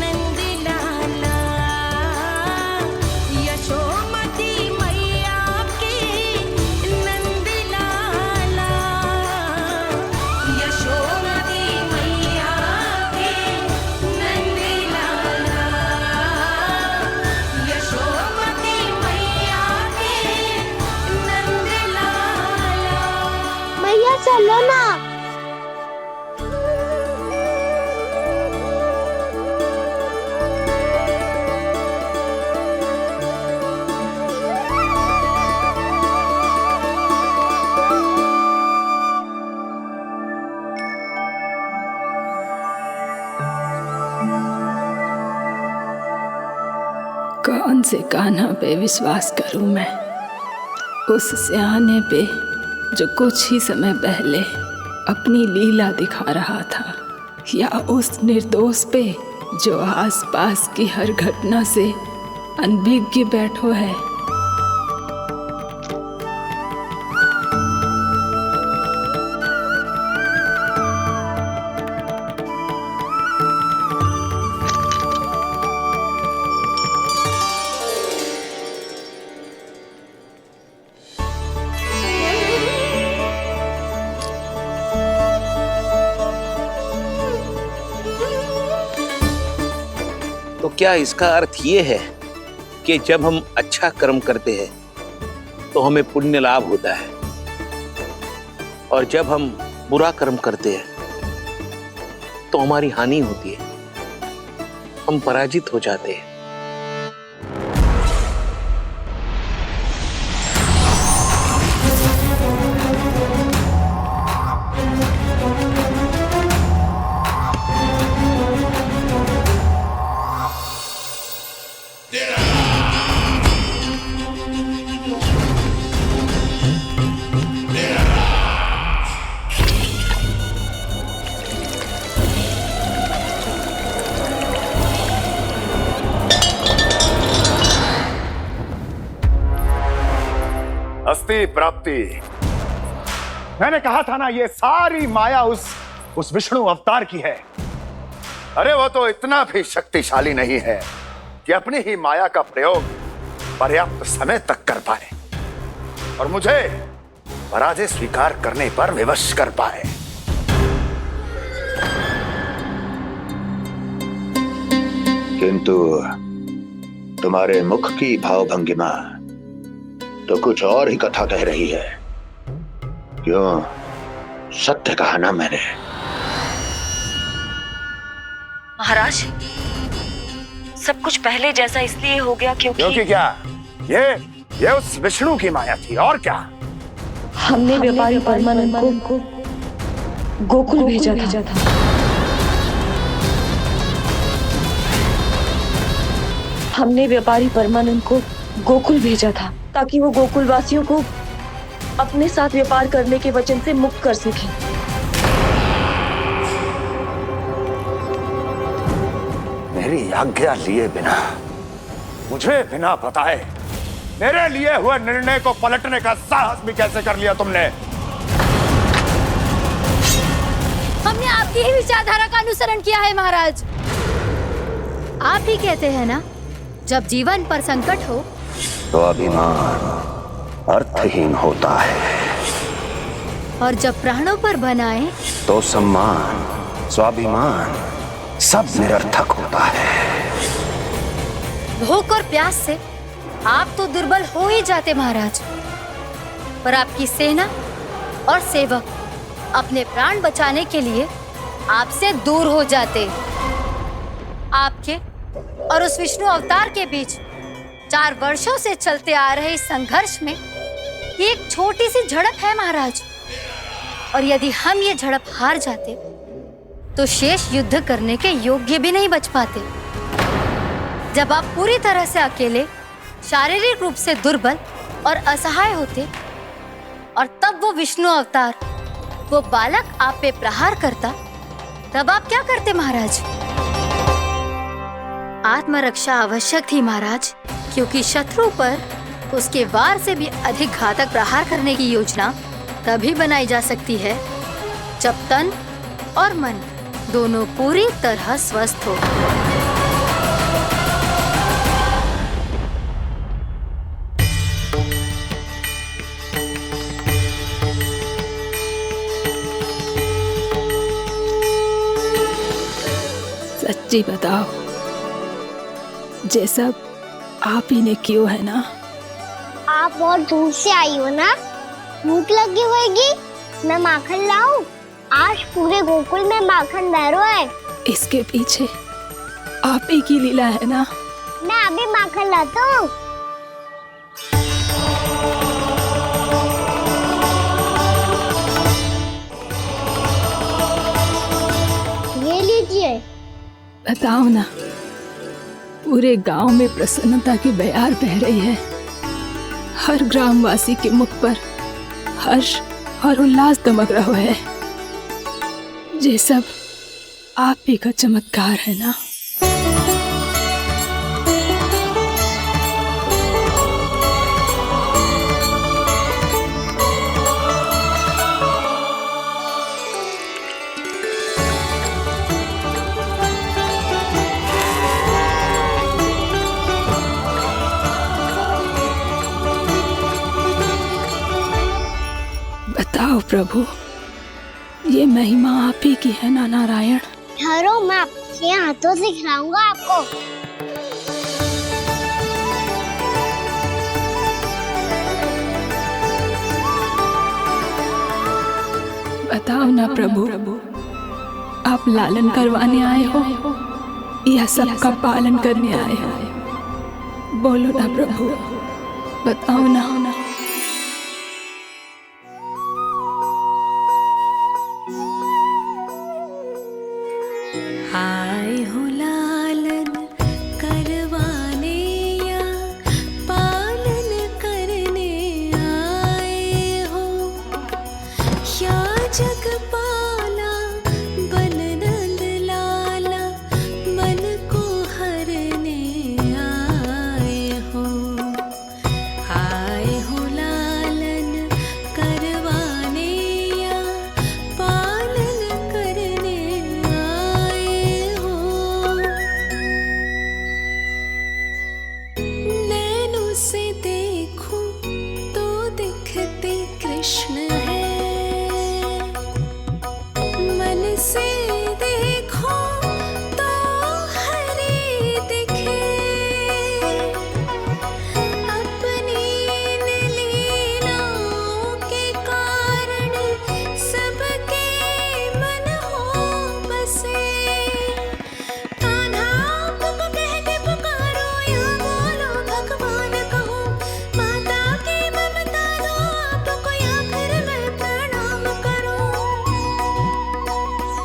S19: नंद लाला, यशोमती मैया की नंद लाला, यशोमती मैया की नंद लाला।
S18: से कान्हा पे विश्वास करूं मैं? उस सियाने पे जो कुछ ही समय पहले अपनी लीला दिखा रहा था, या उस निर्दोष पे जो आसपास की हर घटना से अनभिज्ञ बैठो है?
S5: तो क्या इसका अर्थ ये है कि जब हम अच्छा कर्म करते हैं तो हमें पुण्य लाभ होता है, और जब हम बुरा कर्म करते हैं तो हमारी हानि होती है, हम पराजित हो जाते हैं?
S4: अस्ति प्राप्ति। मैंने कहा था ना, ये सारी माया उस विष्णु अवतार की है। अरे वो तो इतना भी शक्तिशाली नहीं है कि अपनी ही माया का प्रयोग पर्याप्त समय तक कर पाए और मुझे पराजय स्वीकार करने पर विवश कर पाए।
S12: किंतु तुम्हारे मुख की भावभंगिमा तो कुछ और ही कथा कह रही है। क्यों? सत्य कहा ना मैंने।
S6: महाराज, सब कुछ पहले जैसा इसलिए हो गया क्योंकि
S4: क्या? ये उस विष्णु की माया थी, और क्या?
S6: हमने व्यापारी परमानंद को गोकुल भेजा था। हमने व्यापारी परमानंद को गोकुल भेजा था ताकि वो गोकुल वासियों को अपने साथ व्यापार करने के वचन से मुक्त कर सके।
S4: मेरी आज्ञा लिए बिना, मुझे बिना बताए मेरे लिए हुए निर्णय को पलटने का साहस भी कैसे कर लिया तुमने?
S16: हमने आपकी ही विचारधारा का अनुसरण किया है महाराज। आप ही कहते हैं ना, जब जीवन पर संकट हो
S12: तो अभिमान अर्थहीन होता है,
S16: और जब प्राणों पर बनाए
S12: तो सम्मान स्वाभिमान सब निरर्थक होता है।
S16: भूख और प्यास से आप तो दुर्बल हो ही जाते महाराज, पर आपकी सेना और सेवक अपने प्राण बचाने के लिए आपसे दूर हो जाते। आपके और उस विष्णु अवतार के बीच 4 वर्षों से चलते आ रहे इस संघर्ष में एक छोटी सी झड़प है महाराज, और यदि हम ये झड़प हार जाते तो शेष युद्ध करने के योग्य भी नहीं बच पाते। जब आप पूरी तरह से अकेले, शारीरिक रूप से दुर्बल और असहाय होते, और तब वो विष्णु अवतार, वो बालक आप पे प्रहार करता, तब आप क्या करते महाराज? आत्मरक्षा आवश्यक थी महाराज, क्योंकि शत्रु पर उसके वार से भी अधिक घातक प्रहार करने की योजना तभी बनाई जा सकती है जब तन और मन दोनों पूरी तरह स्वस्थ हो।
S18: सच्ची बताओ, ये सब आप ही ने क्यों है ना?
S2: आप बहुत दूर से आई हो ना, भूख लगी होगी। मैं माखन लाऊं? आज पूरे गोकुल में माखन बह रहा है।
S18: इसके पीछे आप ही की लीला है ना?
S2: मैं अभी माखन लाता हूँ। ये लीजिए।
S18: बताओ ना, पूरे गांव में प्रसन्नता की बयार बह रही है। हर ग्रामवासी के मुख पर हर्ष और उल्लास दमक रहा है। ये सब आप ही का चमत्कार है ना। बताओ प्रभु, ये महिमा आप ही की है ना नारायण।
S2: ठहरो, मैं आपके हाथों से खिलाऊंगा आपको।
S18: बताओ ना प्रभु, आप लालन करवाने आए हो या सबका पालन करने आए हो? बोलो ना प्रभु, बताओ ना।
S19: आए हो लालन करवाने या पालन करने आए हो, या जगपाला बन नंद लाला मन को हरने आए हो। आए हो लालन करवाने या पालन करने आए हो। नैनों से देखूं तो दिखते कृष्ण है, मन से देखो तो हरे दिखे। अपनी लीलाओं के कारण सबके मन हो बसे। कान्हा आपको कह के पुकारो या बोलो भगवान कहो, माता की ममता दो आपको या फिर मैं प्रणाम करूं।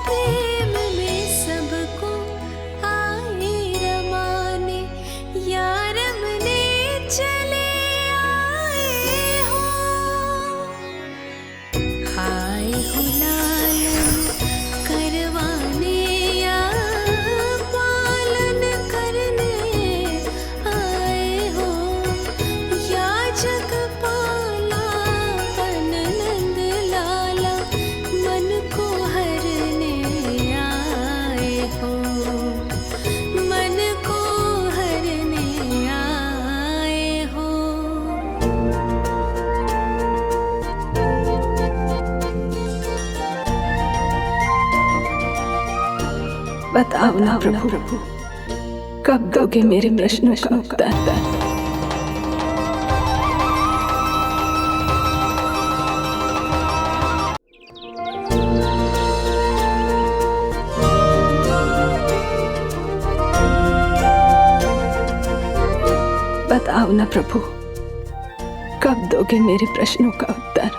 S19: प्रेम में सबको आए रमाने, या रमने चले आए हो। आए हो लालन करवाने या पालन करने आए हो, या जगपाला बन नंद लाला मन को हरने आए हो। मन को हरने आए हो।
S18: बताओ ना प्रभु, कब दोगे मेरे प्रश्नों का उत्तर? बताओ ना प्रभु, कब दोगे मेरे प्रश्नों का उत्तर?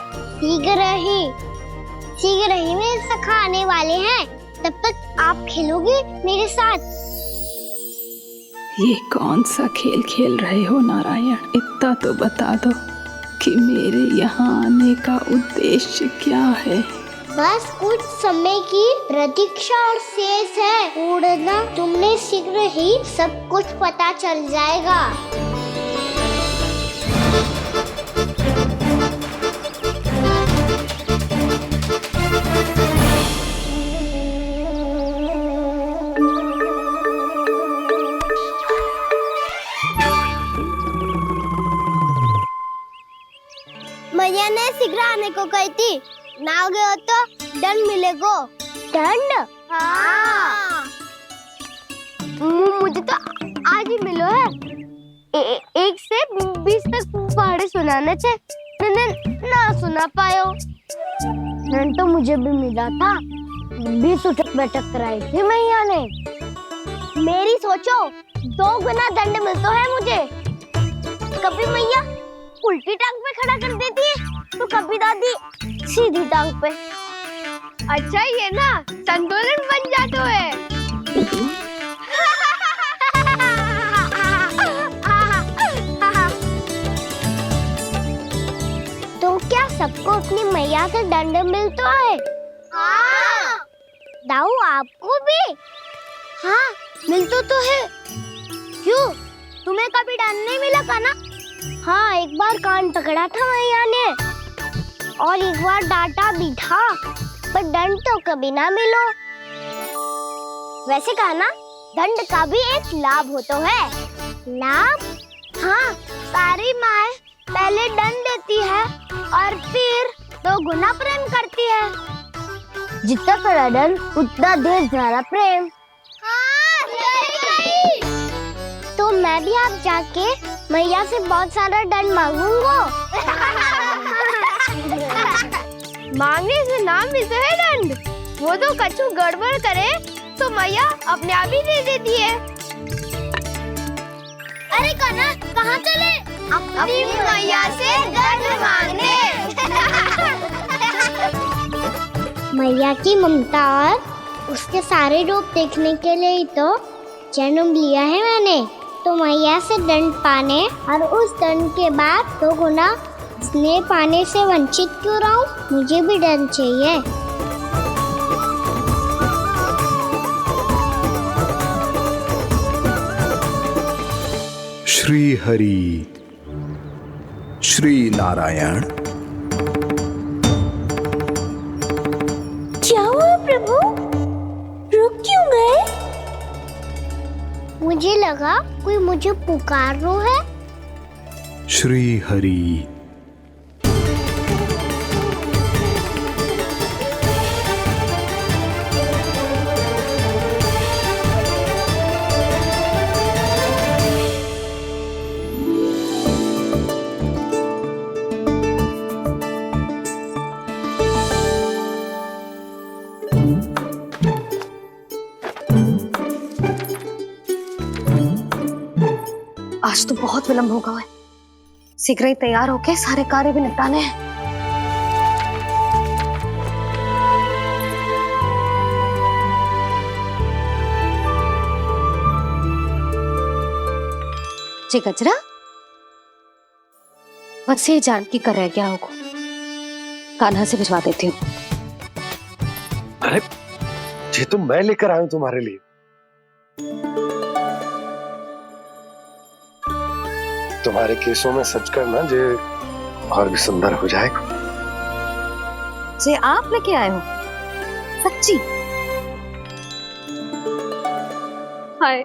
S2: शीघ्र ही मेरे सखा आने वाले हैं, तब तक आप खेलोगे मेरे साथ।
S18: ये कौन सा खेल खेल रहे हो नारायण? इतना तो बता दो कि मेरे यहाँ आने का उद्देश्य क्या है।
S2: बस कुछ समय की प्रतीक्षा और शेष है। उड़ना तुमने शीघ्र ही सब कुछ पता चल जाएगा। मैया ने शीघ्र आने को कही थी, ना हो गए हो तो दंड मिलेगा। दंड? हाँ। मुझे तो आज ही मिलो है। 1 से 20 तक पहाड़े सुनाने थे, ना सुना पायो। दंड तो मुझे भी मिला था, 20 उठक बैठक कराई थी मैया ने। मेरी सोचो 2 गुना दंड मिलता है मुझे। कभी मैया उल्टी टांग पे खड़ा कर देती है, तो कभी दादी सीधी टांग पे। अच्छा ये ना संतुलन बन जाता है। सबको अपनी मैया से दंड मिलता है। हाँ। दाऊ आपको भी? हाँ मिलता तो है। क्यों, तुम्हें कभी दंड नहीं मिला का ना? हाँ, एक बार कान पकड़ा था मैया ने और एक बार डांटा भी था, पर दंड तो कभी ना मिलो। वैसे कहा ना, दंड का भी एक लाभ होता है। लाभ? हाँ, सारी माँ पहले दंड देती है और फिर 2 गुना प्रेम करती है। जितना बड़ा दंड उतना ढेर सारा प्रेम। हाँ, सही। तो मैं भी आप जाके मैया से बहुत सारा दंड मांगूंगा।
S7: मांगने से नाम मिलता है दंड। वो तो कछु गड़बड़ करे तो मैया अपने आप ही दे देती है।
S2: अरे कन्हा, कहाँ चले? अपनी मैया से दंड मांगने। मैया की ममता और उसके सारे रूप देखने के लिए ही तो जन्म लिया है मैंने। तो मैया से दंड पाने और उस दंड के बाद 2 गुना स्नेह पाने से वंचित क्यों रहूं? मुझे भी दंड चाहिए।
S17: श्री हरि, श्री नारायण।
S2: क्या हुआ प्रभु? रुक क्यों गए? मुझे लगा कोई मुझे पुकार रहा है।
S17: श्री हरि।
S1: आज तो बहुत विलंब होगा है। शीघ्र ही तैयार होके सारे कार्य भी निपटाने हैं। जी गजरा, बस ये जान की कर रह गया होगा। कान्हा से भिजवा देती हूँ।
S3: अरे ये तो मैं लेकर आया हूं तुम्हारे लिए। तुम्हारे केसों में सच करना जे और भी सुंदर हो जाएगा।
S1: जे आप लेके आए हो? सच्ची? हाय,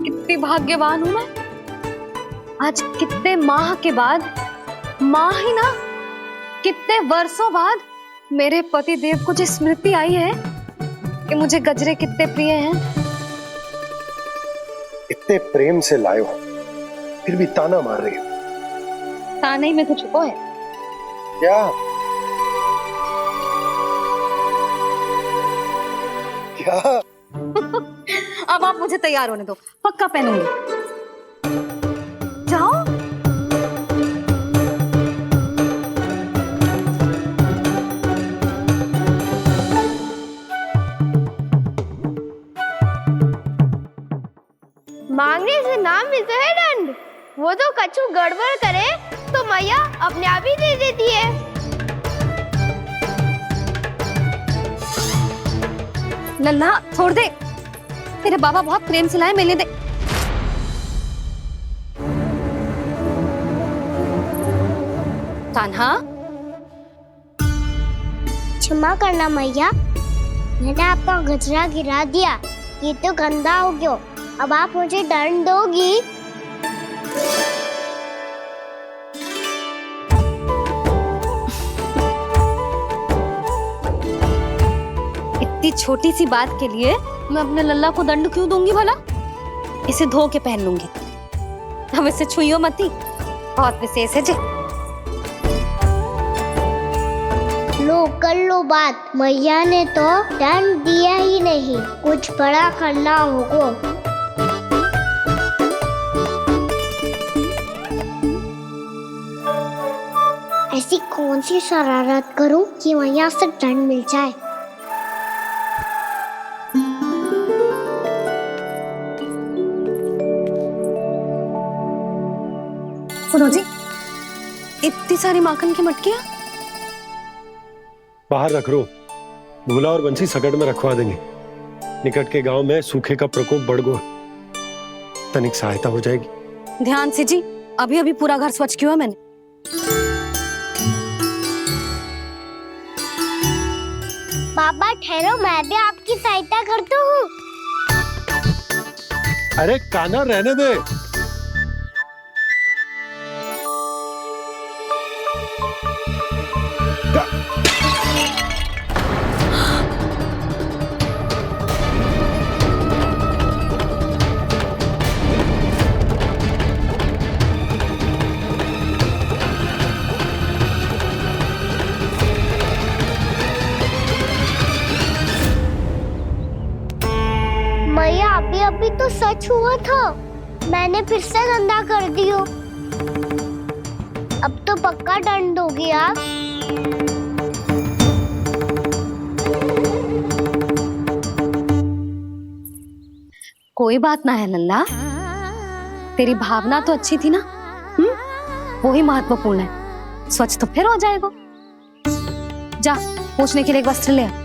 S1: कितनी भाग्यवान हूं मैं। आज कितने माह के बाद, माह ही ना, कितने वर्षों बाद मेरे पति देव को जो स्मृति आई है कि मुझे गजरे कितने प्रिय हैं।
S3: इतने प्रेम से लाए हो, फिर भी ताना मार रही हो।
S1: ताने में कुछ छुपो है
S3: क्या? क्या?
S1: अब आप मुझे तैयार होने दो, पक्का पहनूंगी। जाओ।
S7: मांगने से नाम मिलता है दंड। वो तो कछु गड़बड़ करे तो मैया अपने आप ही दे देती है।
S1: लल्ला छोड़ दे, तेरे बाबा बहुत प्रेम से लाए, मिलने दे। कान्हा,
S2: क्षमा करना मैया, मैंने आपका गजरा गिरा दिया। ये तो गंदा हो गया। अब आप मुझे दंड दोगी?
S1: इतनी छोटी सी बात के लिए मैं अपने लल्ला को दंड क्यों दूंगी भला? इसे धो के पहन लूंगी। अब इसे छुइयो मती, बहुत विशेष है जी।
S2: लो कर लो बात, मैया ने तो दंड दिया ही नहीं, कुछ बड़ा करना होगा। ऐसी कौन सी शरारत करूं कि मैया से दंड मिल जाए?
S1: सुनो जी, इतनी सारी माखन की मटकियां
S3: बाहर रख रो, भूला और बंसी सकट में रखवा देंगे। निकट के गांव में सूखे का प्रकोप बढ़ गो, तनिक सहायता हो जाएगी।
S1: ध्यान से जी, अभी अभी पूरा घर स्वच्छ किया मैंने।
S2: पापा ठहरो, मैं भी आपकी सहायता करता हूँ।
S3: अरे कान्हा रहने दे।
S2: मैया अभी अभी तो सच हुआ था, मैंने फिर से गंदा कर दियो। अब तो पक्का दंड दोगी आप।
S1: कोई बात ना है लल्ला, तेरी भावना तो अच्छी थी ना, वो ही महत्वपूर्ण है। स्वच्छ तो फिर हो जाएगा। जा पोंछने के लिए एक वस्त्र ले आ।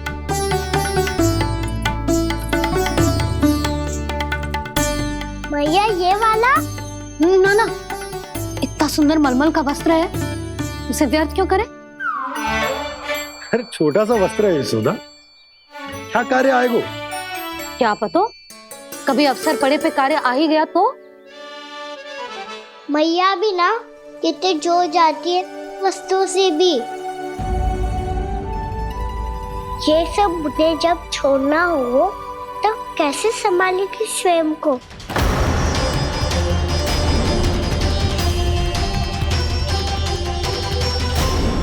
S2: भैया ये वाला?
S1: ना ना, इतना सुंदर मलमल का वस्त्र है, उसे व्यर्थ क्यों करे?
S3: अरे छोटा सा वस्त्र है यशोदा, क्या कार्य आएगो?
S1: क्या पता, कभी अवसर पड़े पे कार्य आ ही गया तो।
S2: मैया भी ना कितने जो जाती है वस्तुओं से भी। ये सब मुझे जब छोड़ना हो तो कैसे संभालेगी स्वयं को?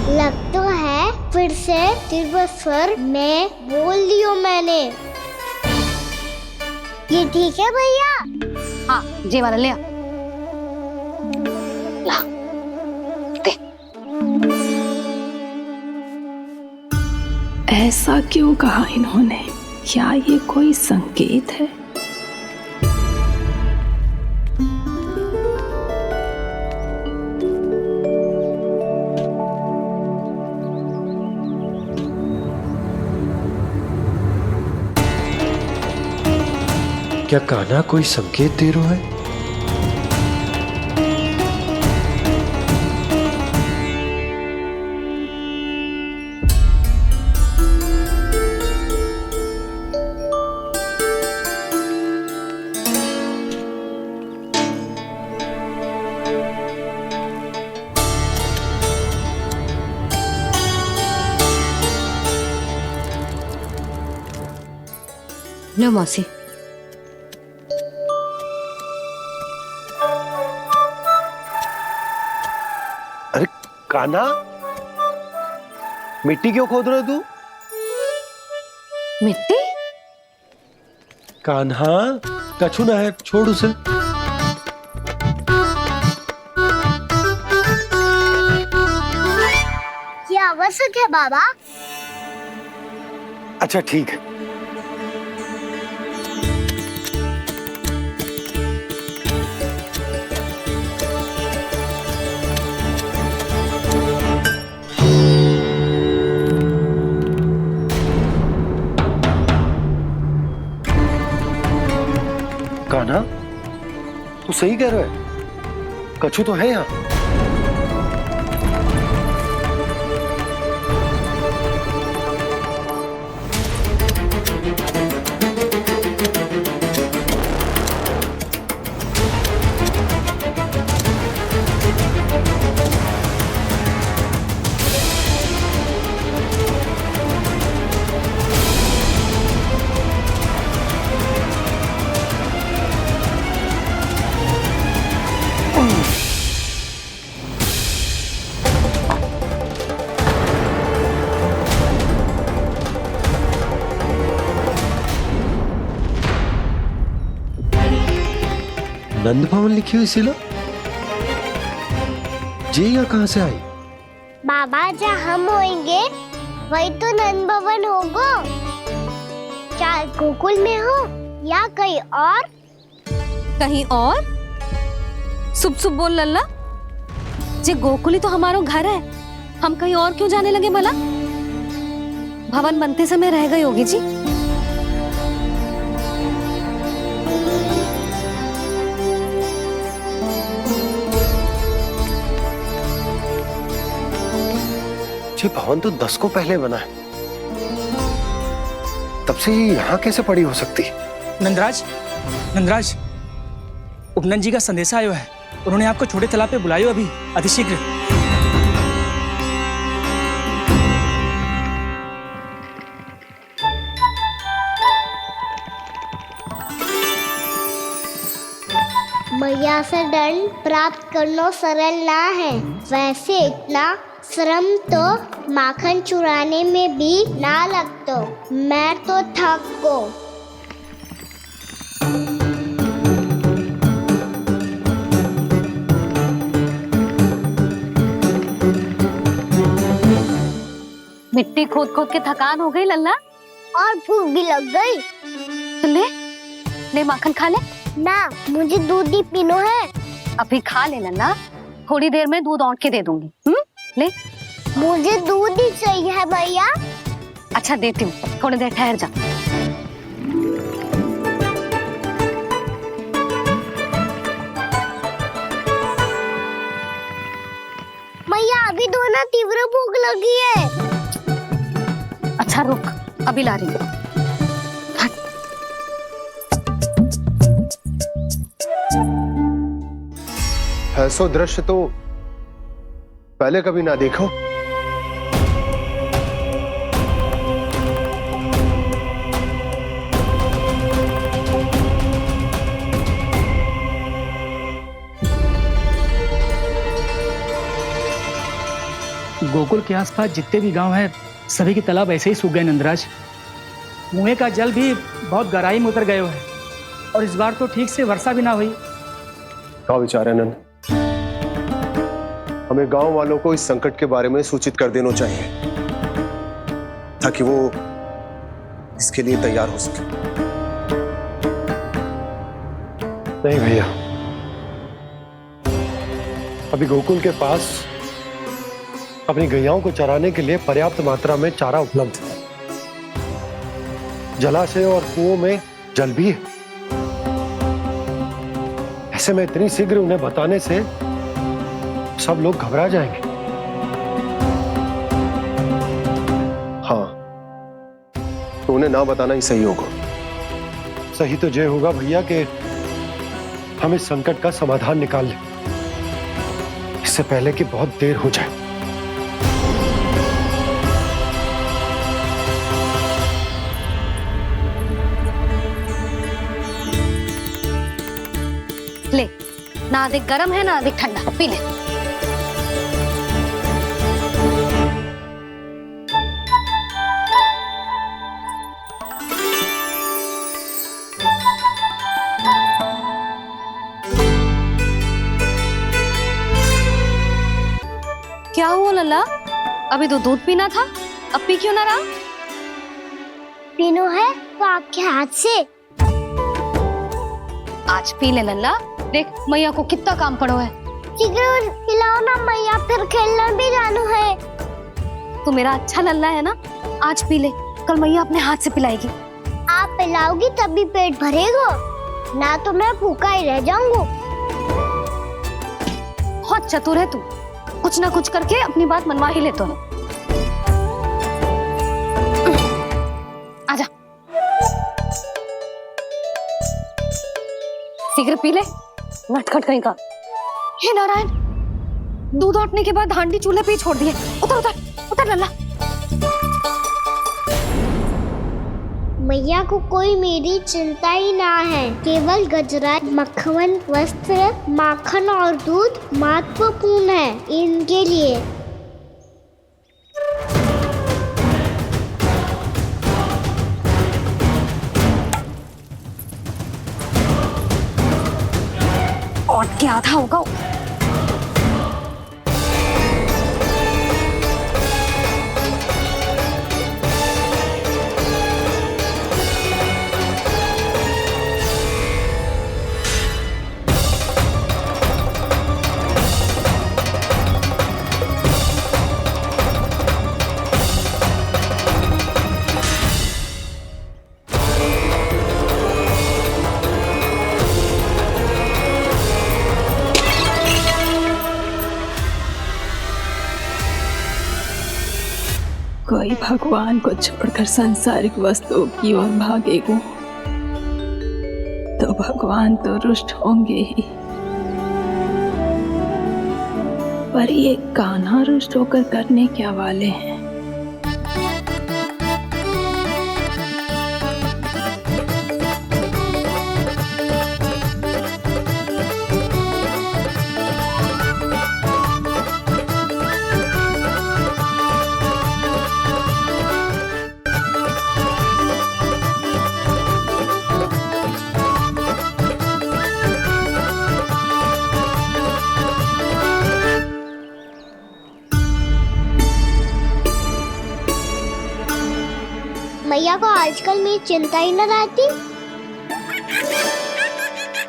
S2: लग तो है फिर से तिरस्वर में बोल दियो मैंने। ये ठीक है भैया?
S1: हाँ, ये वाला ले आ। ला, दे।
S18: ऐसा क्यों कहा इन्होंने? क्या ये कोई संकेत है?
S3: क्या कान्हा कोई संकेत दे रहा है?
S1: लो मौसी।
S3: अरे कान्हा, मिट्टी क्यों खोद रहे तू?
S1: मिट्टी?
S3: कान्हा, कछु ना है, छोड़ उसे।
S2: ये आवश्यक है बाबा।
S3: अच्छा ठीक है। कान्हा, तू सही कह रहा है, कछु तो है यहाँ। नंद भवन लिखी हुई सिला, ये यहाँ कहाँ से आई?
S2: बाबा जहाँ हम होंगे वही तो नंद भवन होगा। चाहे गोकुल में हो या कहीं और।
S1: कहीं और? सुब सुब बोल लल्ला, जे गोकुली तो हमारो घर है, हम कहीं और क्यों जाने लगे भला? भवन बनते समय रह गई होगी जी।
S3: ये भवन तो 10 को पहले बना है, तब से ये यहाँ कैसे पड़ी हो सकती?
S14: नंदराज, नंदराज, उपनंद जी का संदेशा आयो है। उन्होंने आपको छोटे तालाब पे बुलायो अभी, अतिशीघ्र।
S2: मैया से दंड प्राप्त करना सरल ना है, वैसे इतना श्रम तो माखन चुराने में भी ना लगता। मैं तो थक गो।
S1: मिट्टी खोद खोद के थकान हो गई लल्ला,
S2: और भूख भी लग गई।
S1: तो ले माखन खा ले।
S2: ना, मुझे दूध ही पीनो है।
S1: अभी खा ले लल्ला, थोड़ी देर में दूध औंट के दे दूंगी। ले।
S2: मुझे दूध ही चाहिए है भैया।
S1: अच्छा देती हूँ, थोड़ी देर ठहर जा।
S2: भैया अभी तो ना तीव्र भूख लगी है।
S1: अच्छा रुक, अभी ला रही हूँ।
S3: ऐसा दृश्य तो पहले कभी ना देखो।
S14: गोकुल के आसपास जितने भी गांव हैं, सभी के तालाब ऐसे ही सूख गए नंदराज। कुएं का जल भी बहुत गहराई में उतर गए है, और इस बार तो ठीक से वर्षा भी ना हुई।
S3: क्या विचार है नंद? हमें गांव वालों को इस संकट के बारे में सूचित कर देना चाहिए, ताकि वो इसके लिए तैयार हो सके। नहीं भैया, अभी गोकुल के पास अपनी गैयाओं को चराने के लिए पर्याप्त मात्रा में चारा उपलब्ध है। जलाशय और कुओं में जल भी है। ऐसे में इतनी शीघ्र उन्हें बताने से सब लोग घबरा जाएंगे। हाँ, तो उन्हें ना बताना ही सही होगा। सही तो ये होगा भैया कि हम इस संकट का समाधान निकाल लें, इससे पहले कि बहुत देर हो जाए।
S1: ले, ना अधिक गर्म है ना अधिक ठंडा, पी ले। क्या हुआ लल्ला? अभी तो दूध पीना था, अब पी क्यों ना रहा?
S2: पीनो है तो आपके हाथ से।
S1: आज पी ले लल्ला, देख मैया को कितना काम पड़ो है।
S2: शीघ्र पिलाओ ना मैया, फिर खेलना भी जानो है।
S1: तू मेरा अच्छा लल्ला है ना, आज पी ले, कल मैया अपने हाथ से पिलाएगी।
S2: आप पिलाओगी तभी पेट भरेगा, ना तो मैं भूखा ही रह जाऊंगा।
S1: बहुत चतुर है तू, कुछ ना कुछ करके अपनी बात मनवा ही लेता है। आजा, शीघ्र पी ले, नटखट कहीं का। हे नारायण, दूध औटने के बाद हांडी चूल्हे पे ही छोड़ दिए। उतर उतर उतर लल्ला।
S2: मैया को कोई मेरी चिंता ही ना है, केवल गजरा, मक्खन, वस्त्र, माखन और दूध महत्वपूर्ण है इनके लिए।
S1: और क्या आधा होगा।
S18: कोई भगवान को छोड़कर सांसारिक वस्तुओं की ओर भागेगा तो भगवान तो रुष्ट होंगे ही, पर ये कान्हा रुष्ट होकर करने क्या वाले हैं?
S2: मैया को आजकल मेरी चिंता ही न रहती।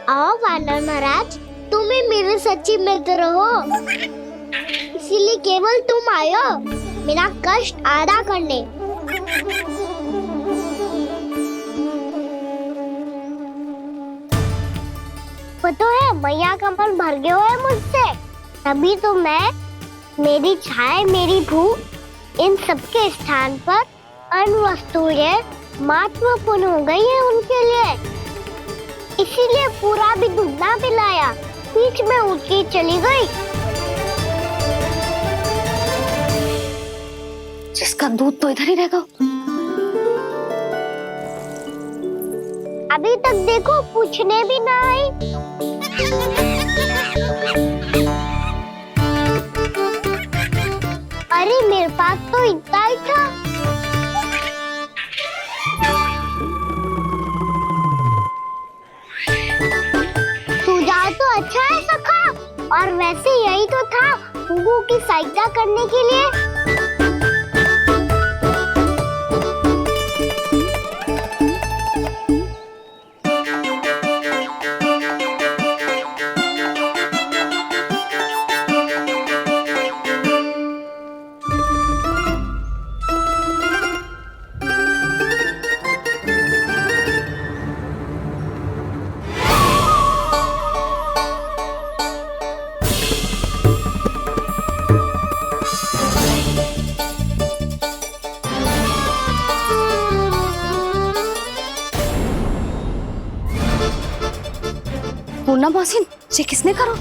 S2: आओ वानर महाराज, तुम ही मेरे सच्ची मित्र हो, इसीलिए केवल तुम आयो मेरा कष्ट आधा करने। वो तो है मैया का मन भर गया है मुझसे, तभी तो मैं, मेरी छाया, मेरी भूख, इन सबके स्थान पर अन्य वस्तुएं महत्वपूर्ण हो गई है उनके लिए, इसीलिए पूरा भी दूध ना पिलाया, बीच में उठ के चली गई।
S1: जिसका दूध तो इधर ही रहेगा।
S2: अभी तक देखो पूछने भी ना आई। अरे मेरे पास तो इतना ही था। सुझाव तो अच्छा है सखा, और वैसे यही तो था हुगू की सहायता करने के लिए।
S1: पूर्णा मौसी, ये किसने करो?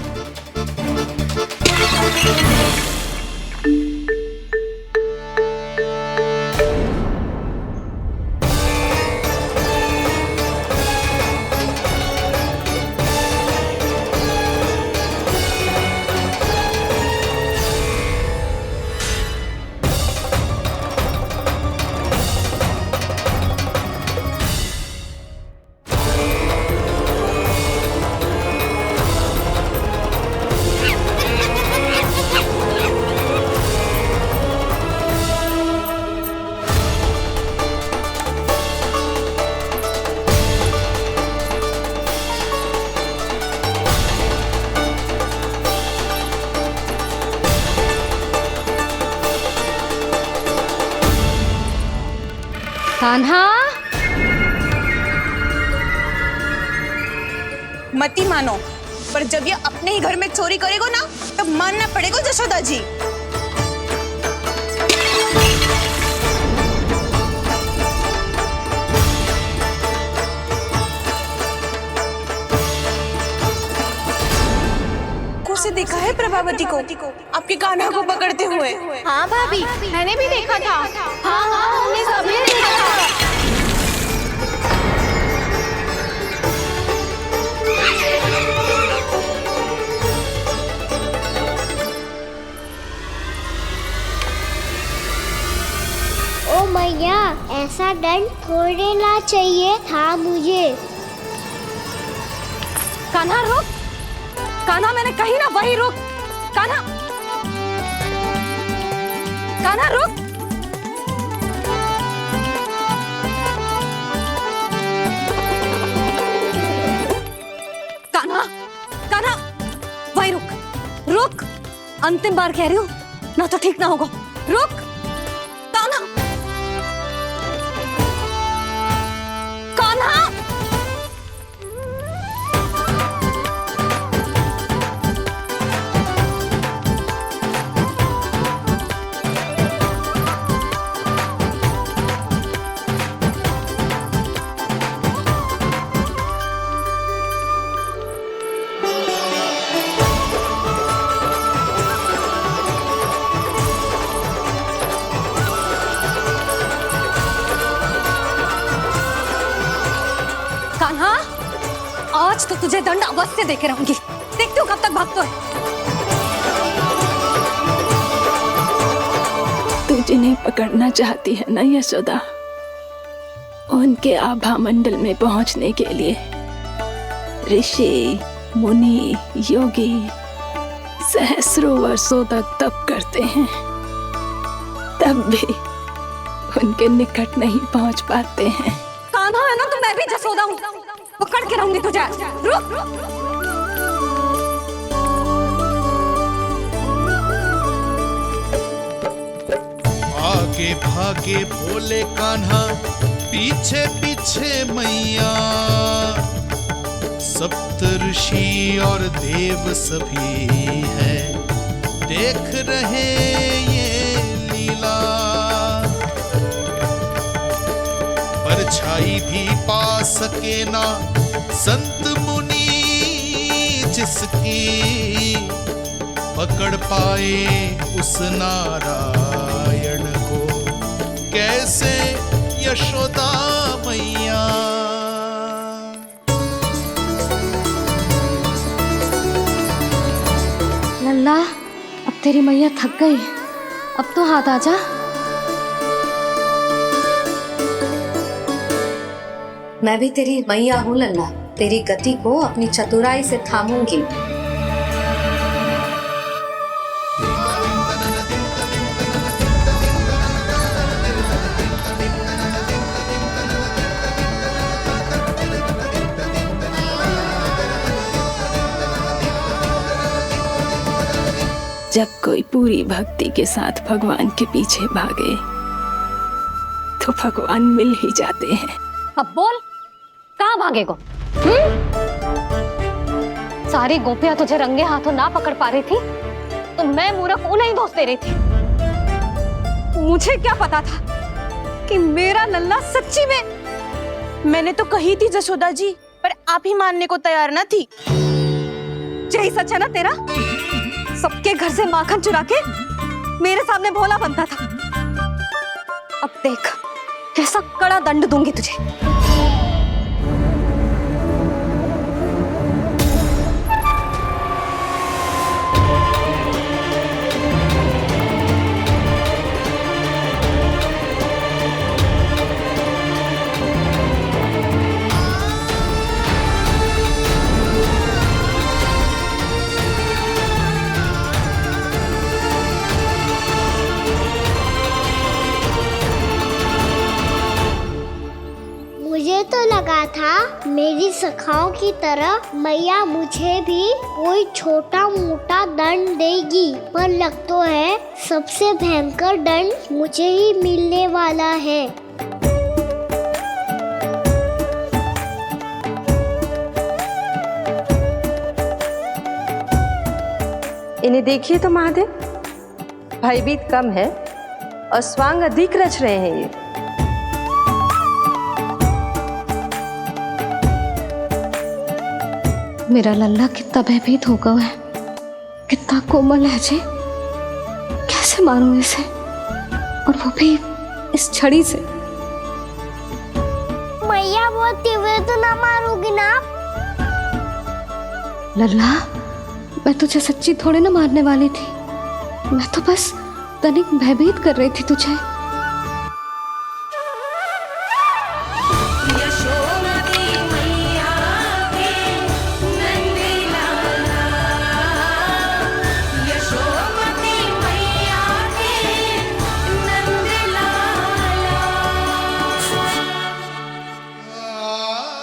S1: कान्हा,
S7: मती मानो, पर जब ये अपने ही घर में चोरी करेगा ना, तब मानना पड़ेगा जशोदा जी। से देखा है प्रभावती को आपके कान्हा को पकड़ते हुए?
S2: हाँ भाभी, मैंने भी देखा था। हाँ हाँ, हमने सभी देखा था। ओ मैया, ऐसा दंड थोड़े ना चाहिए था मुझे।
S1: कान्हा रुक, कान्हा मैंने कही ना वही रुक। कान्हा, कान्हा रुक। कान्हा, कान्हा वही रुक, रुक। अंतिम बार कह रही हूँ, ना तो ठीक ना होगा। रुक कान्हा, कान्हा। आज तो तुझे दंड अवश्य देके रहूंगी। देखती हूँ कब तक भागते है।
S18: तू जिन्हें पकड़ना चाहती है ना यशोदा, उनके आभा मंडल में पहुंचने के लिए ऋषि, मुनि, योगी सहस्रों वर्षों तक तप करते हैं, तब भी उनके निकट नहीं पहुंच पाते हैं।
S1: कान्हा है ना तो मैं भी जसोदा हूँ, पकड़ के रहूंगी तुझे। रुक।
S20: आगे भागे भोले कान्हा, पीछे पीछे मैया, सप्त ऋषि और देव सभी हैं, देख रहे ये लीला। परछाई भी पा सके ना संत मुनि जिसकी, पकड़ पाए उस नारायण को कैसे यशोदा मैया।
S1: लल्ला, अब तेरी मैया थक गई, अब तो हाथ आजा।
S21: मैं भी तेरी मैया हूँ लल्ला, तेरी गति को अपनी चतुराई से थामूंगी।
S18: जब कोई पूरी भक्ति के साथ भगवान के पीछे भागे तो भगवान मिल ही जाते हैं।
S1: अब बोल, कहाँ भागेगो? सारी गोपियां तुझे रंगे हाथों ना पकड़ पा रही थी तो मैं मूर्ख उन्हें ही दोष दे रही थी। मुझे क्या पता था कि मेरा लल्ला सच्ची में।
S7: मैंने तो कही थी जसोदा जी, पर आप ही मानने को तैयार ना थी।
S1: यही सच है ना तेरा? सबके घर से माखन चुरा के मेरे सामने भोला बनता था। अब देख कैसा कड़ा दंड दूंगी तुझे।
S2: मुझे तो लगा था मेरी सखाओं की तरह मैया मुझे भी कोई छोटा मोटा दंड देगी, पर लग तो है सबसे भयंकर दंड मुझे ही मिलने वाला है।
S6: इन्हें देखिए तो महादेव, भयभीत कम है और स्वांग अधिक रच रहे हैं ये।
S1: मेरा लल्ला कितना भयभीत होगा है, कितना कोमल है जी। कैसे मारूं इसे, और वो भी इस छड़ी से।
S2: मैया बहुत तीव्र तो ना मारोगी ना?
S1: लल्ला, मैं तुझे सच्ची थोड़े ना मारने वाली थी, मैं तो बस तनिक भयभीत कर रही थी तुझे।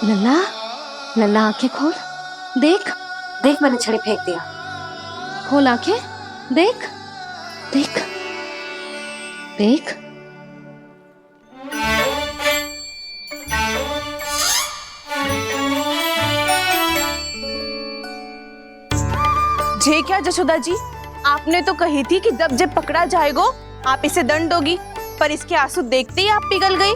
S1: लल्ला, लल्ला आंखें खोल, देख देख मैंने छड़ी फेंक दिया। खोल आंखें, देख देख देख।
S7: जे क्या जशोदा जी, आपने तो कही थी कि जब पकड़ा जाएगा आप इसे दंड दोगी, पर इसके आंसू देखते ही आप पिघल गई।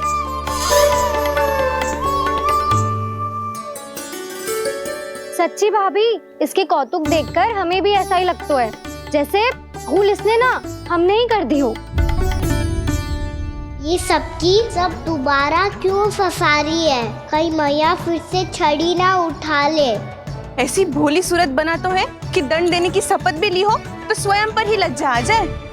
S1: सच्ची भाभी, इसके कौतुक देखकर हमें भी ऐसा ही लगता है जैसे भूल इसने ना हमने ही कर दी हो।
S2: ये सबकी सब दोबारा क्यों फंसा रही है? कहीं मैया फिर से छड़ी ना उठा ले।
S7: ऐसी भोली सूरत बना तो है कि दंड देने की शपथ भी ली हो तो स्वयं पर ही लज्जा आ जाए।